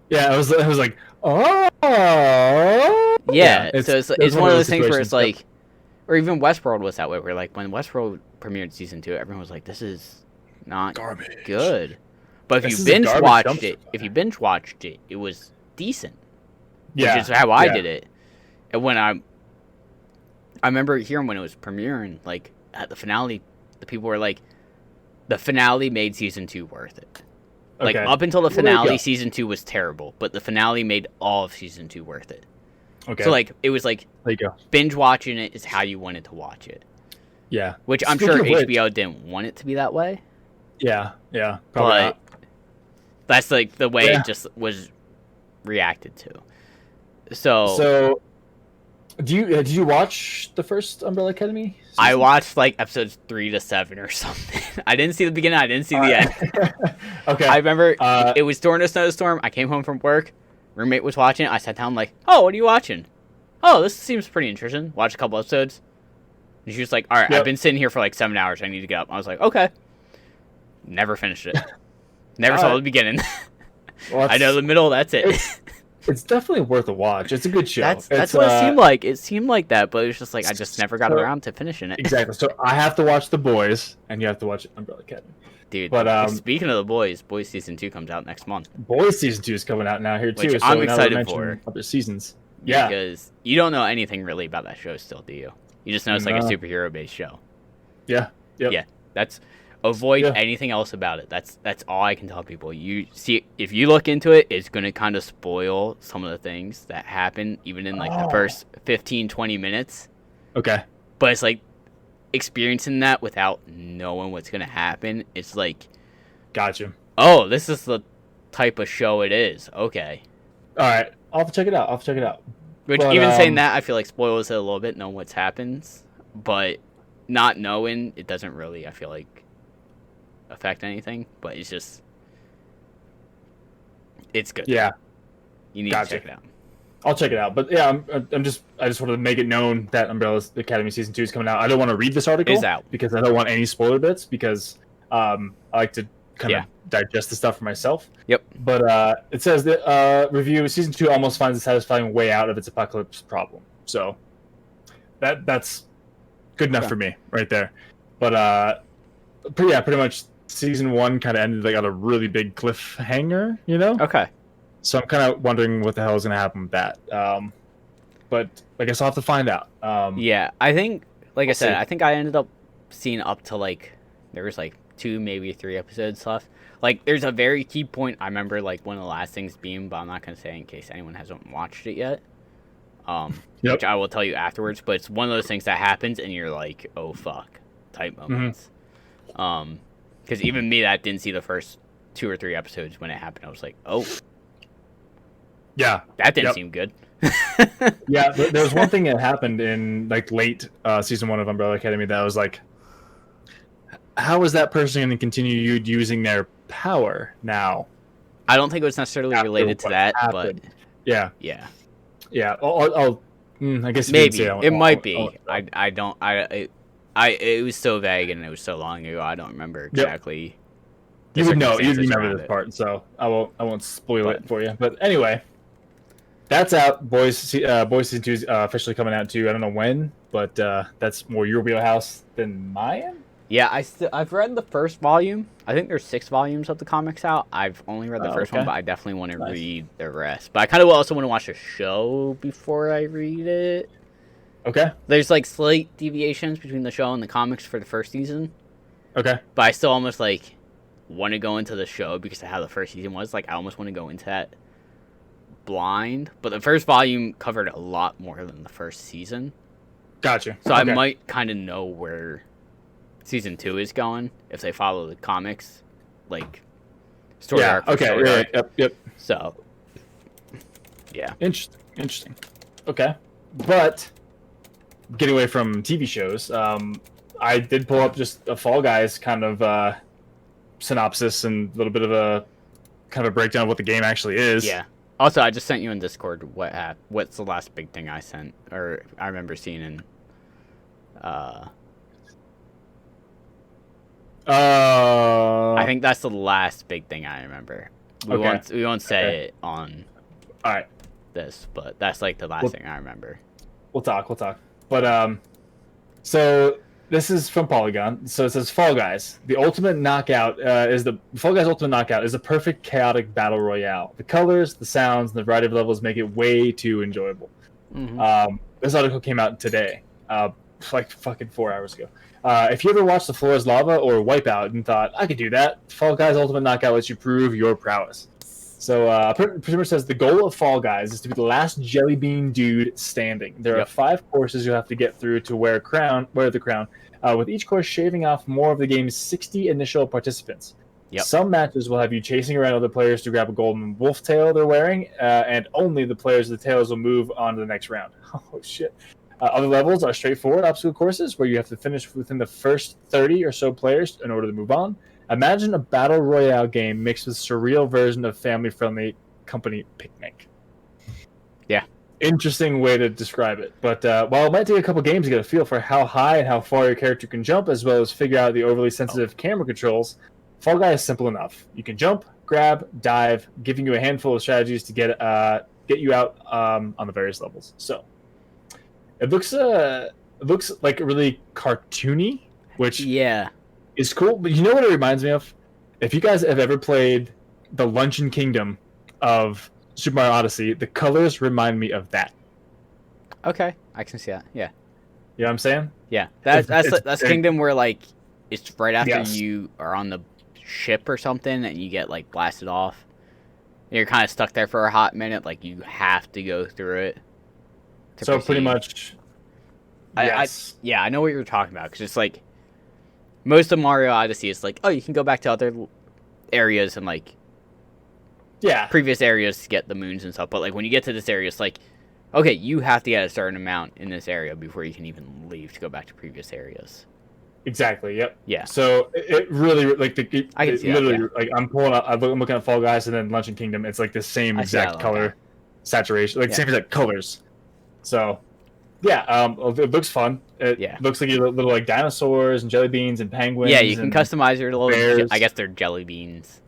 Yeah, I was like, oh. Yeah, so it's one of those things where it's like, or even Westworld was that way. Where like when Westworld premiered season 2, everyone was like, "This is not garbage, good." But if you binge watched it, it was decent. Yeah, which is how I did it. And when I remember hearing when it was premiering, like at the finale, the people were like, the finale made season 2 worth it. Like up until the finale, season 2 was terrible, but the finale made all of season 2 worth it. Okay. So like it was like there you go. Binge watching it is how you wanted to watch it. Yeah. Which I'm sure HBO didn't want it to be that way. Yeah. Probably but not. That's like the way it just was reacted to. So did you watch the first Umbrella Academy season? I watched like episodes 3 to 7 or something. I didn't see the beginning. I didn't see the end. Okay. I remember it was during a snowstorm. I came home from work. Roommate was watching it. I sat down like, "Oh, what are you watching?" "Oh, this seems pretty interesting." Watched a couple episodes. And she was like, "All right, I've been sitting here for like 7 hours. I need to get up." I was like, "Okay." Never finished it. Never saw the beginning. Well, I know the middle. That's it. It's definitely worth a watch. It's a good show. That's what it seemed like. It seemed like that, but it was just like I just never got around to finishing it. Exactly. So I have to watch The Boys, and you have to watch Umbrella Academy. Dude, but speaking of The Boys season 2 comes out next month. Boys season 2 is coming out now here too. Which I'm excited for. Other seasons. Yeah. Because you don't know anything really about that show still, do you? You just know it's like a superhero-based show. Yeah. Yep. Yeah. Avoid anything else about it. That's all I can tell people. You see, if you look into it, it's going to kind of spoil some of the things that happen, even in like the first 15, 20 minutes. Okay. But it's like experiencing that without knowing what's going to happen. It's like, gotcha. Oh, this is the type of show it is. Okay. All right. I'll have to check it out. Which even saying that, I feel like spoils it a little bit, knowing what happens. But not knowing, it doesn't really, I feel like, affect anything, but it's just it's good. Yeah, you need to check it out. I'll check it out, but yeah, I just wanted to make it known that Umbrella Academy season 2 is coming out. I don't want to read this article because I don't want any spoiler bits because I like to kind of digest the stuff for myself. Yep. But it says that review season 2 almost finds a satisfying way out of its apocalypse problem. So that's good enough for me right there. But pretty much. Season 1 kind of ended like on a really big cliffhanger, you know? Okay. So I'm kind of wondering what the hell is going to happen with that. But I guess I'll have to find out. Yeah, I think, like I said, I think I ended up seeing up to like, there was like 2, maybe 3 episodes left. Like, there's a very key point I remember, like, one of the last things being, but I'm not going to say in case anyone hasn't watched it yet. Which I will tell you afterwards, but it's one of those things that happens and you're like, oh, fuck, type moments. Because even me that didn't see the first 2 or 3 episodes when it happened, I was like, oh. Yeah. That didn't seem good. Yeah, there was one thing that happened in like late season 1 of Umbrella Academy that I was like, how is that person going to continue using their power now? I don't think it was necessarily related to that, but yeah. Yeah. Yeah, I'll I guess maybe it might be. I don't. It was so vague and it was so long ago. I don't remember exactly. You would know. You'd remember this part, so I won't spoil it for you. But anyway, that's out. Boys Season 2 is officially coming out too. I don't know when, but that's more your wheelhouse than mine. Yeah, I've read the first volume. I think there's 6 volumes of the comics out. I've only read the first one, but I definitely want to read the rest. But I kind of also want to watch a show before I read it. Okay. There's like slight deviations between the show and the comics for the first season. Okay. But I still almost like want to go into the show because of how the first season was. Like I almost want to go into that blind. But the first volume covered a lot more than the first season. Gotcha. So I might kind of know where Season 2 is going if they follow the comics, like story arc. Okay. Yep. So, yeah. Interesting. Okay, but getting away from TV shows, I did pull up just a Fall Guys kind of synopsis and a little bit of a kind of a breakdown of what the game actually is. Yeah. Also, I just sent you in Discord what's the last big thing I sent, or I remember seeing in. I think that's the last big thing I remember. We won't say it on this, but that's like the last thing I remember. We'll talk. But so this is from Polygon. So it says Fall Guys. The ultimate knockout Fall Guys Ultimate Knockout is a perfect chaotic battle royale. The colors, the sounds, and the variety of levels make it way too enjoyable. Mm-hmm. This article came out today, like fucking 4 hours ago. If you ever watched The Floor is Lava or Wipeout and thought, I could do that, Fall Guys Ultimate Knockout lets you prove your prowess. So, pretty much says the goal of Fall Guys is to be the last jelly bean dude standing. There are 5 courses you have to get through to wear the crown, with each course shaving off more of the game's 60 initial participants. Yep. Some matches will have you chasing around other players to grab a golden wolf tail they're wearing, and only the players with the tails will move on to the next round. Oh, shit. Other levels are straightforward obstacle courses where you have to finish within the first 30 or so players in order to move on. Imagine a battle royale game mixed with surreal version of family-friendly company picnic. Yeah. Interesting way to describe it. But while it might take a couple games to get a feel for how high and how far your character can jump, as well as figure out the overly sensitive camera controls, Fall Guy is simple enough. You can jump, grab, dive, giving you a handful of strategies to get you out on the various levels. So it looks like really cartoony, which is cool. But you know what it reminds me of? If you guys have ever played the Luncheon Kingdom of Super Mario Odyssey, the colors remind me of that. Okay, I can see that. Yeah. You know what I'm saying? Yeah, that's Kingdom where like it's right after you are on the ship or something and you get like blasted off. And you're kind of stuck there for a hot minute. Like you have to go through it. So pretty much, yes. I know what you're talking about because it's like most of Mario Odyssey is like, oh, you can go back to other areas and like previous areas to get the moons and stuff. But like when you get to this area, it's like, okay, you have to get a certain amount in this area before you can even leave to go back to previous areas. Exactly. Yep. Yeah. So it really like I can see literally that, like I'm pulling up. I'm looking at Fall Guys and then Luncheon Kingdom. It's like the same exact color saturation, like same exact colors. So, it looks fun. It looks like your little like dinosaurs and jelly beans and penguins. Yeah, you can customize your little bears. I guess they're jelly beans.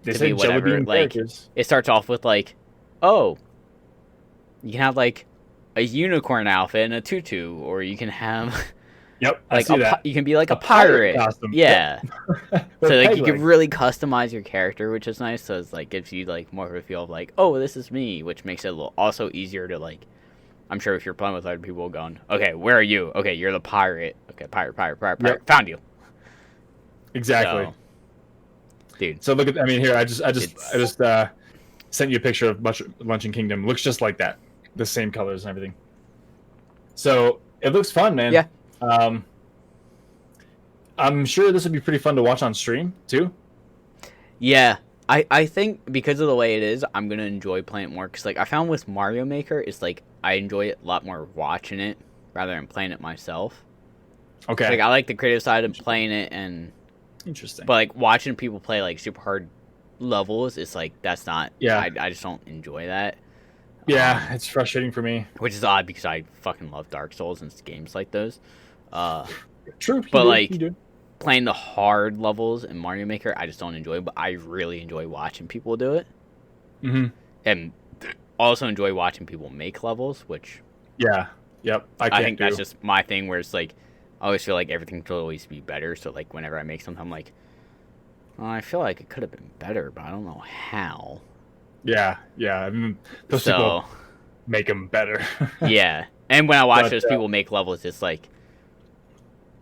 They say jelly bean characters. It starts off with like, oh, you can have like a unicorn outfit and a tutu, or you can have like I see that. You can be like a pirate. Costume. Yeah. So like you can really customize your character, which is nice. So it's like gives you like more of a feel of like, oh, this is me, which makes it a little also easier to like. I'm sure if you're playing with other people going, okay, where are you? Okay, you're the pirate. Okay, pirate. Yep. Found you. Exactly. So, dude. So look at, here, I just sent you a picture of Luncheon Kingdom. Looks just like that. The same colors and everything. So it looks fun, man. Yeah. I'm sure this would be pretty fun to watch on stream too. Yeah. I think because of the way it is, I'm going to enjoy playing it more. Because like I found with Mario Maker, it's like I enjoy it a lot more watching it rather than playing it myself. Okay. Like I like the creative side of playing it and... Interesting. But like watching people play like super hard levels, it's like that's not... Yeah. I just don't enjoy that. Yeah, it's frustrating for me. Which is odd because I fucking love Dark Souls and games like those. True, but like playing the hard levels in Mario Maker, I just don't enjoy. But I really enjoy watching people do it, and also enjoy watching people make levels. Which I think that's just my thing. Where it's like I always feel like everything could always be better. So like whenever I make something, I'm like, well, I feel like it could have been better, but I don't know how. Yeah. I mean, those people make them better. Yeah, and when I watch those people make levels, it's like,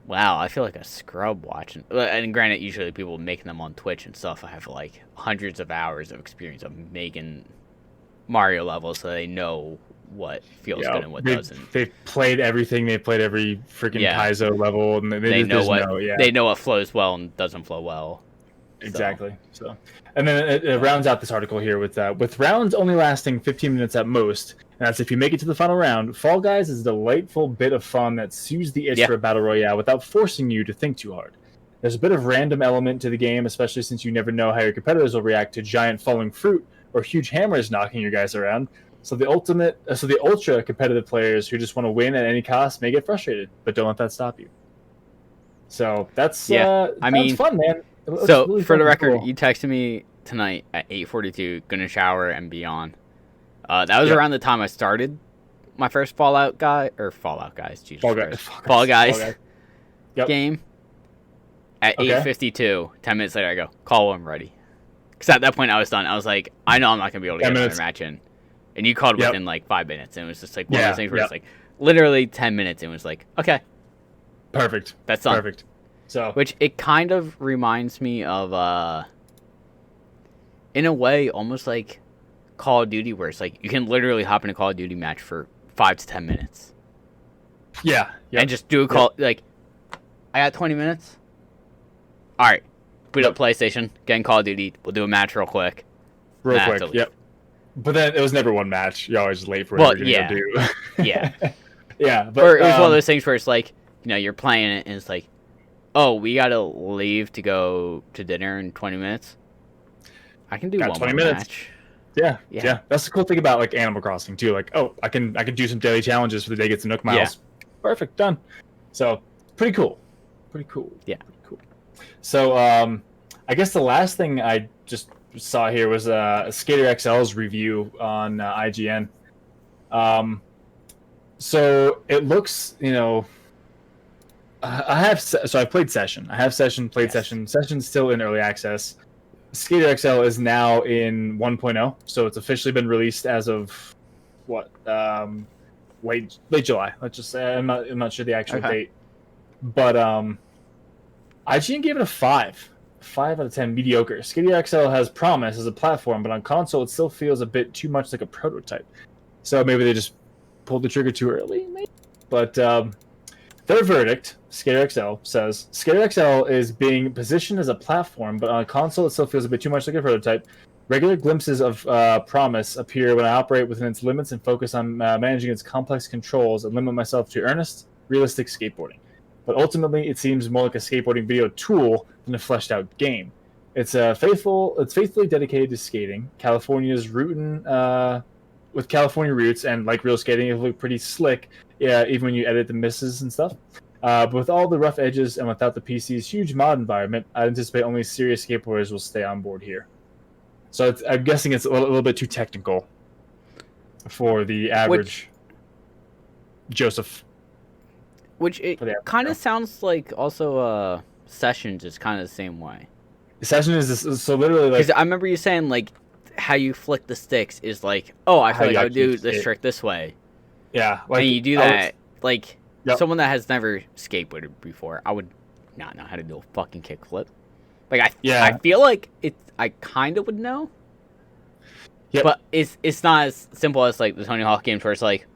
wow, I feel like a scrub watching. And granted, usually people making them on Twitch and stuff, I have like hundreds of hours of experience of making Mario levels, so they know what feels good and what doesn't. They've played everything. They've played every freaking Kaizo level, and they know what flows well and doesn't flow well. Exactly. So, and then it rounds out this article here with rounds only lasting 15 minutes at most. And that's if you make it to the final round. Fall Guys is a delightful bit of fun that soothes the itch for a battle royale without forcing you to think too hard. There's a bit of random element to the game, especially since you never know how your competitors will react to giant falling fruit or huge hammers knocking your guys around. So the ultra competitive players who just want to win at any cost may get frustrated, but don't let that stop you. So that's fun, man. So, really for the record, you texted me tonight at 8:42, gonna shower and be on. That was around the time I started my first Fallout Guys, Jesus Christ. Fall Guys game. At 8:52, 10 minutes later, I go, call when I'm ready. Because at that point, I was done. I was like, I know I'm not gonna be able to get another match in. And you called within like 5 minutes, and it was just like one of those things where it's like, literally 10 minutes, and it was like, okay. Perfect. That's done. Perfect. So, which it kind of reminds me of, in a way, almost like Call of Duty, where it's like you can literally hop in a Call of Duty match for 5 to 10 minutes. Yeah. And just do a call, like, I got 20 minutes. All right. Boot up PlayStation, get in Call of Duty. We'll do a match real quick. Yep. But then it was never one match. You're always late for whatever you're going to do. Yeah. But or it was one of those things where it's like, you're playing it, and it's like, oh, we gotta leave to go to dinner in 20 minutes. I can do one 20 more match. Yeah. That's the cool thing about like Animal Crossing too. Like, oh, I can do some daily challenges for the day gets the Nook Miles. Yeah. Perfect, done. So pretty cool. Yeah. Pretty cool. So I guess the last thing I just saw here was Skater XL's review on IGN. So it looks, I played Session. I have Session, played Session. Session's still in early access. Skater XL is now in 1.0, so it's officially been released as of late July. Let's just say I'm not sure the actual date, but IGN gave it a 5 out of 10, mediocre. Skater XL has promise as a platform, but on console it still feels a bit too much like a prototype. So maybe they just pulled the trigger too early, maybe. But their verdict, Skater XL, says Skater XL is being positioned as a platform, but on a console it still feels a bit too much like a prototype. Regular glimpses of promise appear when I operate within its limits and focus on managing its complex controls and limit myself to earnest, realistic skateboarding. But ultimately, it seems more like a skateboarding video tool than a fleshed-out game. It's faithfully dedicated to skating. California's with California roots, and like real skating, it look pretty slick. Yeah, even when you edit the misses and stuff. But with all the rough edges and without the PC's huge mod environment, I anticipate only serious skateboarders will stay on board here. So I'm guessing it's a little bit too technical for the average Joseph. Which it kind of sounds like also Sessions is kind of the same way. Session is so literally like... Because I remember you saying like how you flick the sticks is like, oh, I feel like I would do this trick this way. Yeah. Like, and you do that, someone that has never skateboarded before, I would not know how to do a fucking kickflip. Like, I feel like I kind of would know. Yep. But it's not as simple as, like, the Tony Hawk games where it's like,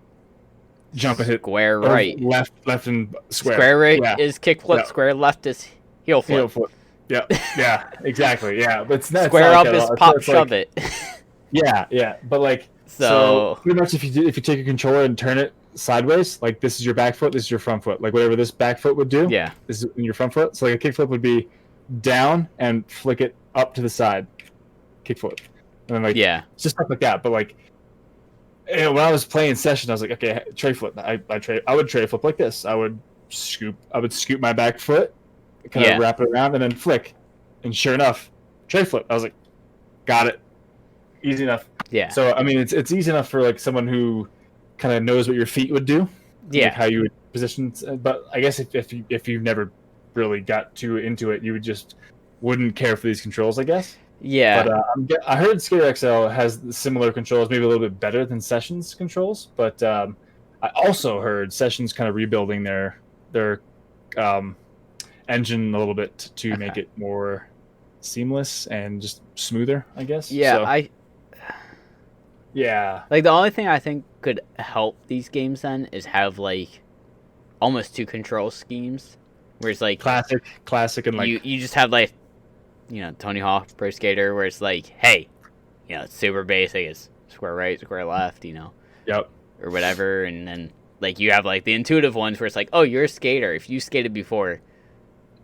jump and hit. Square right. Left and square. Square right is kickflip, square left is heel flip. Yeah, exactly, yeah. But it's not square up is pop shove it. Yeah. But, like, so pretty much if you take your controller and turn it sideways, like this is your back foot, this is your front foot, like whatever this back foot would do, this is your front foot. So like a kickflip would be down and flick it up to the side, kickflip, and then it's just stuff like that. But like And when I was playing Session, I was like, okay, tray flip. I would tray flip like this. I would scoop my back foot, kind of wrap it around, and then flick. And sure enough, tray flip. I was like, got it, easy enough. Yeah. So I mean, it's easy enough for like someone who kind of knows what your feet would do. Yeah. Like how you would position. But I guess if you've never really got too into it, you wouldn't care for these controls, I guess. Yeah. But I heard Skater XL has similar controls, maybe a little bit better than Sessions controls. But I also heard Sessions kind of rebuilding their engine a little bit to make it more seamless and just smoother, I guess. Yeah, so, yeah. Like the only thing I think could help these games then is have like almost two control schemes, where it's like classic, and like you just have like, you know, Tony Hawk Pro Skater, where it's like, hey, you know, it's super basic, it's square right, square left, you know, yep, or whatever, and then like you have like the intuitive ones where it's like, oh, you're a skater. If you skated before,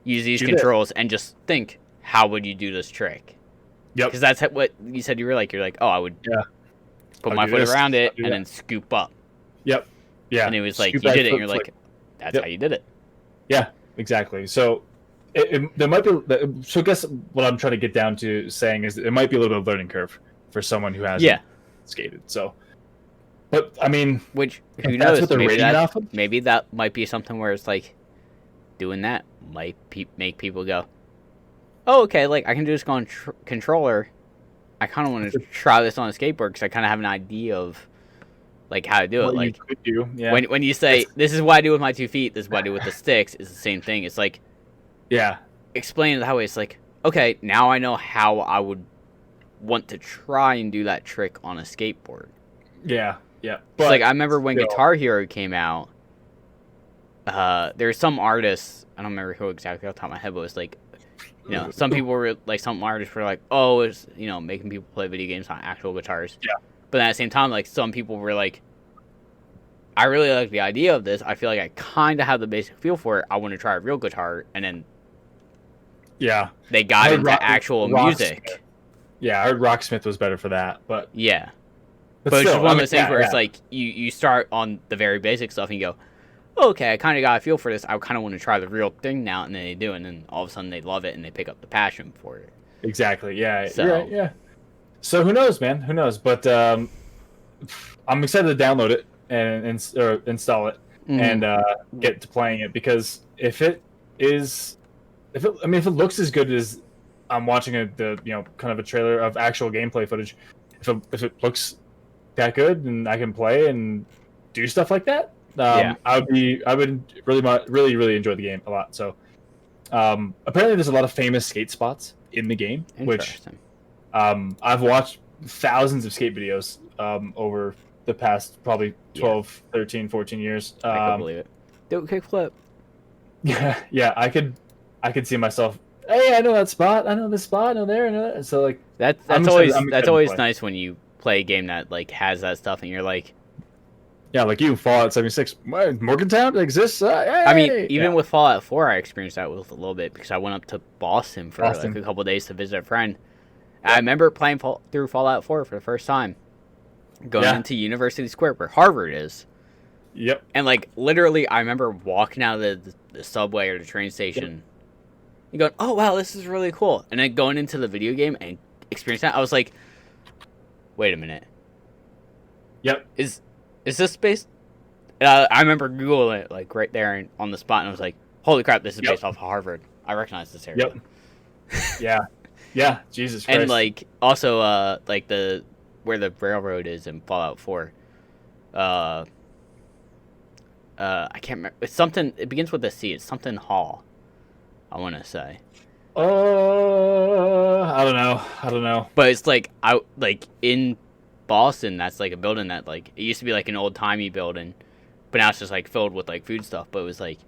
use these controls and just think, how would you do this trick? Yep. Because that's what you said. You're like, oh, I would put my foot around it and then scoop up. Yep. Yeah. And it was like, you did it, and you're like, that's how you did it. Yeah, exactly. So there might be. So I guess what I'm trying to get down to saying is it might be a little bit of a learning curve for someone who hasn't skated. So, but I mean, which who knows? Maybe that might be something where it's like doing that might make people go, oh, okay, like I can do this on controller. I kind of want to try this on a skateboard because I kind of have an idea of like how to do it. Like you could do. When you say this is what I do with my 2 feet, this is what I do with the sticks, it's the same thing. It's like explain it that way. It's like, okay, now I know how I would want to try and do that trick on a skateboard. Yeah. But like I remember when Guitar Hero came out, there's some artists, I don't remember who exactly off the top of my head, but it was like, you know, some people were like, some artists were like, oh, it's, you know, making people play video games on actual guitars. Yeah. But then at the same time, like some people were like, I really like the idea of this. I feel like I kind of have the basic feel for it. I want to try a real guitar, and then they got into actual music. Yeah, I heard Rocksmith was better for that, but yeah. But it's just one of those things where it's like you start on the very basic stuff and you go, oh, okay, I kind of got a feel for this. I kind of want to try the real thing now, and then they do, and then all of a sudden they love it and they pick up the passion for it. Exactly. Yeah. So, yeah. So who knows, man? Who knows? But I'm excited to download it and install it and get to playing it, because if it looks as good as I'm watching kind of a trailer of actual gameplay footage, if it looks that good and I can play and do stuff like that, I would really enjoy the game a lot. So apparently there's a lot of famous skate spots in the game, which I've watched thousands of skate videos over the past probably 12, 13, 14 years. I can believe it. Do a kickflip. Yeah, I could see myself, hey, I know that spot, I know this spot, I know there, I know that. So like that's always nice when you play a game that like has that stuff and you're like, yeah, like you, Fallout 76, Morgantown exists. Hey! I mean, even with Fallout 4, I experienced that with a little bit because I went up to Boston for like a couple of days to visit a friend. I remember playing through Fallout 4 for the first time, going into University Square where Harvard is. Yep. And like literally, I remember walking out of the subway or the train station, and going, "Oh wow, this is really cool," and then going into the video game and experiencing that, I was like, "Wait a minute." Yep. Is this based? I remember Googling it like right there on the spot, and I was like, "Holy crap, this is based off of Harvard. I recognize this area." Yep. Yeah. Jesus Christ. And like also like where the railroad is in Fallout 4. I can't remember. It's something. It begins with a C. It's something Hall, I want to say. I don't know. But it's like in Boston, that's like a building that like it used to be like an old timey building, but now it's just like filled with like food stuff. But it was like,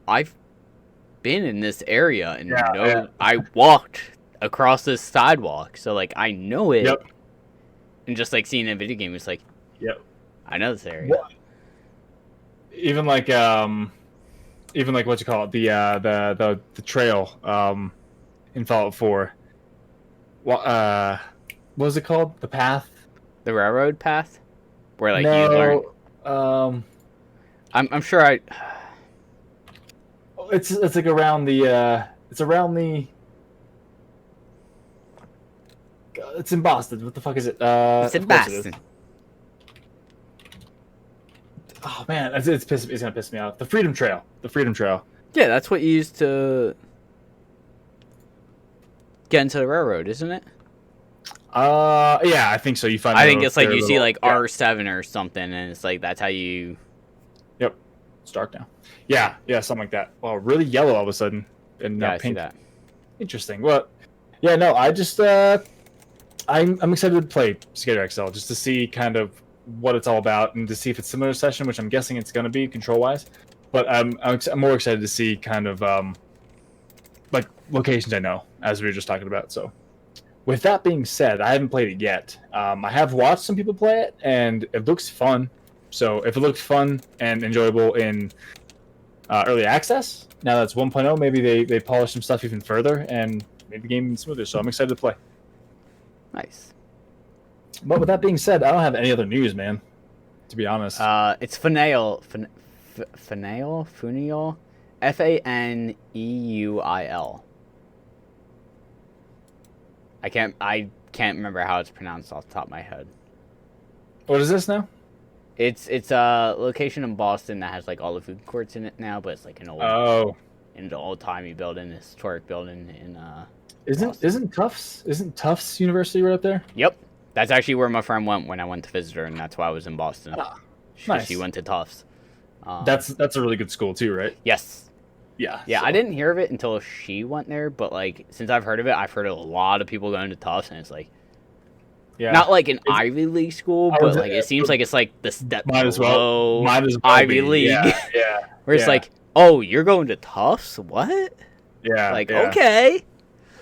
I've been in this area and I walked across this sidewalk, so like I know it. Yep. And just like seeing a video game, it's like, I know this area. What? Even like what you call it, the trail in Fallout 4. What was it called? The path? The railroad path? where like you learn? I'm sure I. It's like around the it's in Boston. What the fuck is it? It's in Boston. Oh man, it's gonna piss me off. The Freedom Trail. The Freedom Trail. Yeah, that's what you use to get into the railroad, isn't it? Yeah, I think so. You find. I think it's like you see like R7 or something, and it's like that's how you. Yep, it's dark now. Yeah, something like that. Well, really yellow all of a sudden, and yeah, I pink. see that. Interesting. Well, yeah, no, I just I'm excited to play Skater XL just to see kind of what it's all about and to see if it's similar to Session, which I'm guessing it's going to be control wise. But I'm more excited to see kind of like locations I know, as we were just talking about. So with that being said, I haven't played it yet. I have watched some people play it, and it looks fun. So if it looks fun and enjoyable in early access, now that's 1.0, maybe they polish some stuff even further and make the game even smoother. So I'm excited to play. Nice. But with that being said, I don't have any other news, man. To be honest. It's Faneul. Faneul? F-A-N-E-U-I-L. I can't remember how it's pronounced off the top of my head. What is this now? It's a location in Boston that has like all the food courts in it now, but it's like an old-timey building, historic building in Isn't Tufts University right up there? Yep. That's actually where my friend went when I went to visit her, and that's why I was in Boston. Nice. She went to Tufts. That's a really good school too, right? Yes. Yeah. Yeah, so. I didn't hear of it until she went there, but like since I've heard of it, I've heard of a lot of people going to Tufts, and it's like not like an Ivy League school, but like it seems like it's like the step below Ivy League. Yeah. Where it's like, oh, you're going to Tufts? What? Yeah. Like okay.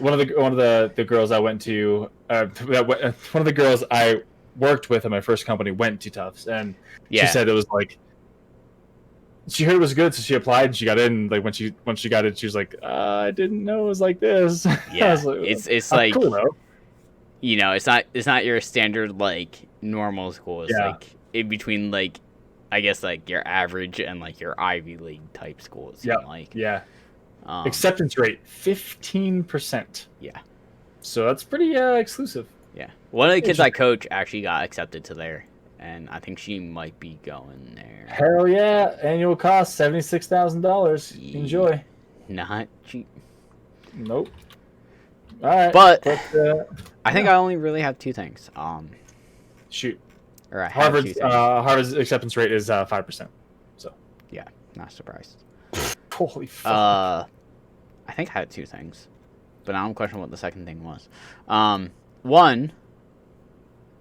One of the girls I went to, one of the girls I worked with at my first company went to Tufts, and she said it was like, she heard it was good, so she applied and she got in. Like once she got in, she was like, I didn't know it was like this. Yeah, was like, it's like cool, though. You know, it's not your standard like normal school. It's like in between like, I guess like your average and like your Ivy League type schools. Yeah. Acceptance rate 15%. Yeah, so that's pretty exclusive. Yeah, one of the kids I coach actually got accepted to there, and I think she might be going there. Hell yeah! Annual cost $76,000. Enjoy. Not cheap. Nope. All right, but I think I only really have two things. Shoot. Or Harvard's acceptance rate is 5%. So yeah, not surprised. Holy fuck. I think I had two things, but I don't question what the second thing was. One,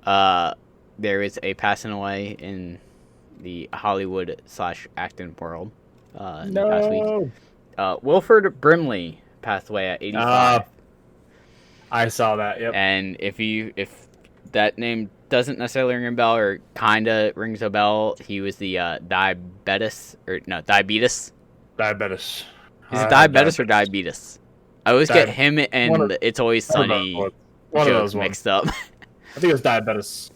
there is a passing away in the Hollywood/acting world past week. Wilford Brimley passed away at 85. I saw that, yep. And if that name doesn't necessarily ring a bell or kind of rings a bell, he was the diabetes. Diabetes. Is it diabetes or diabetes? I always get him and It's Always Sunny jokes mixed up. I think it was diabetes.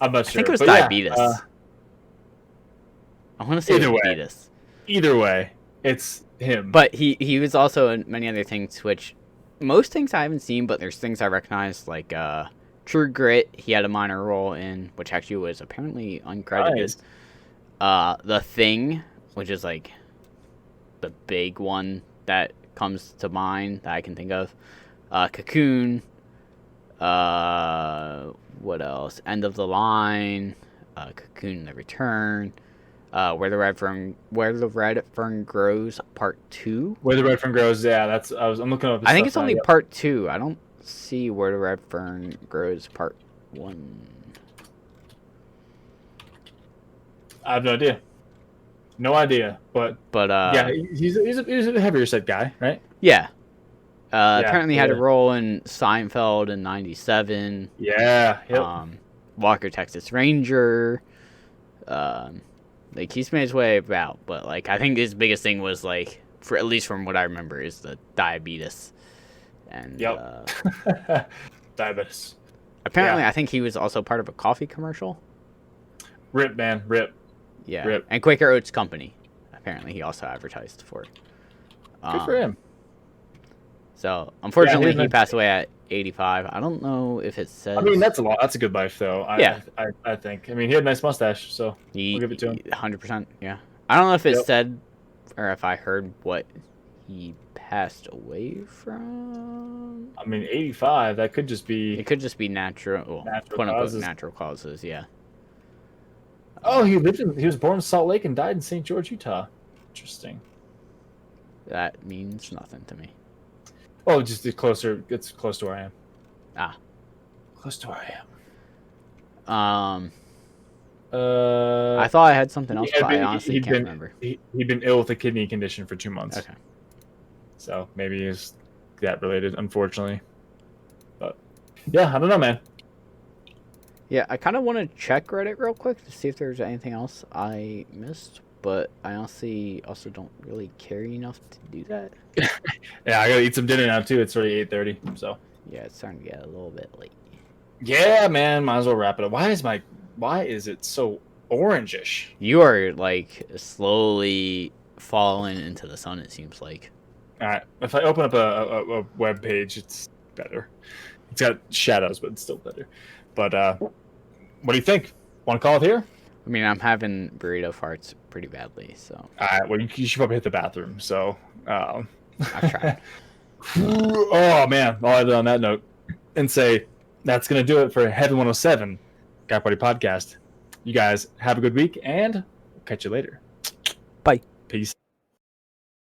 I'm not sure. I think it was diabetes. I want to say diabetes. Either way, it's him. But he was also in many other things, which most things I haven't seen, but there's things I recognize, like True Grit. He had a minor role in, which actually was apparently uncredited. Nice. The Thing, which is like the big one that comes to mind that I can think of. Cocoon. What else? End of the Line. Cocoon: The Return. Where the Red Fern Grows Part 2. Where the Red Fern Grows, yeah, I'm looking up. I think it's only Part 2. I don't see Where the Red Fern Grows Part 1. I have no idea. No idea, but yeah, he's a heavier set guy, right? Yeah. Apparently had a role in Seinfeld in '97. Yeah. Yep. Walker Texas Ranger. Like he's made his way about, but like I think his biggest thing was like, for at least from what I remember, is the diabetes. And diabetes. Apparently, I think he was also part of a coffee commercial. Rip, man, rip. Yeah, Rip. and Quaker Oats Company. Apparently, he also advertised for it. Good for him. So, unfortunately, Yeah, he passed away at 85. I don't know if it says. I mean, that's a lot. That's a good life, though. I think. I mean, he had a nice mustache, so we'll give it to him. 100%. Yeah. I don't know if it Yep. said, or if I heard what he passed away from. I mean, 85. That could just be. It could just be natural, well, Natural quote unquote causes. natural causes. Yeah. Oh, he was born in Salt Lake and died in St. George, Utah. Interesting. That means nothing to me. Oh, just closer. It's close to where I am. Ah. Close to where I am. am. I thought I had something else, but I honestly can't remember. He'd been ill with a kidney condition for 2 months. Okay. So maybe it's that related, unfortunately. But yeah, I don't know, man. Yeah, I kind of want to check Reddit real quick to see if there's anything else I missed, but I honestly also don't really care enough to do that. Yeah, I gotta eat some dinner now too. It's already 8:30, so. Yeah, it's starting to get a little bit late. Yeah, man, might as well wrap it up. Why is it so orangish? You are like slowly falling into the sun, it seems like. All right, if I open up a web page, it's better. It's got shadows, but it's still better. But what do you think? Want to call it here? I mean, I'm having burrito farts pretty badly, so. All right, well, you should probably hit the bathroom. So. I've tried. Oh man, I'll end it on that note and say that's gonna do it for Heaven 107 Guy Party Podcast. You guys have a good week and we'll catch you later. Bye. Peace.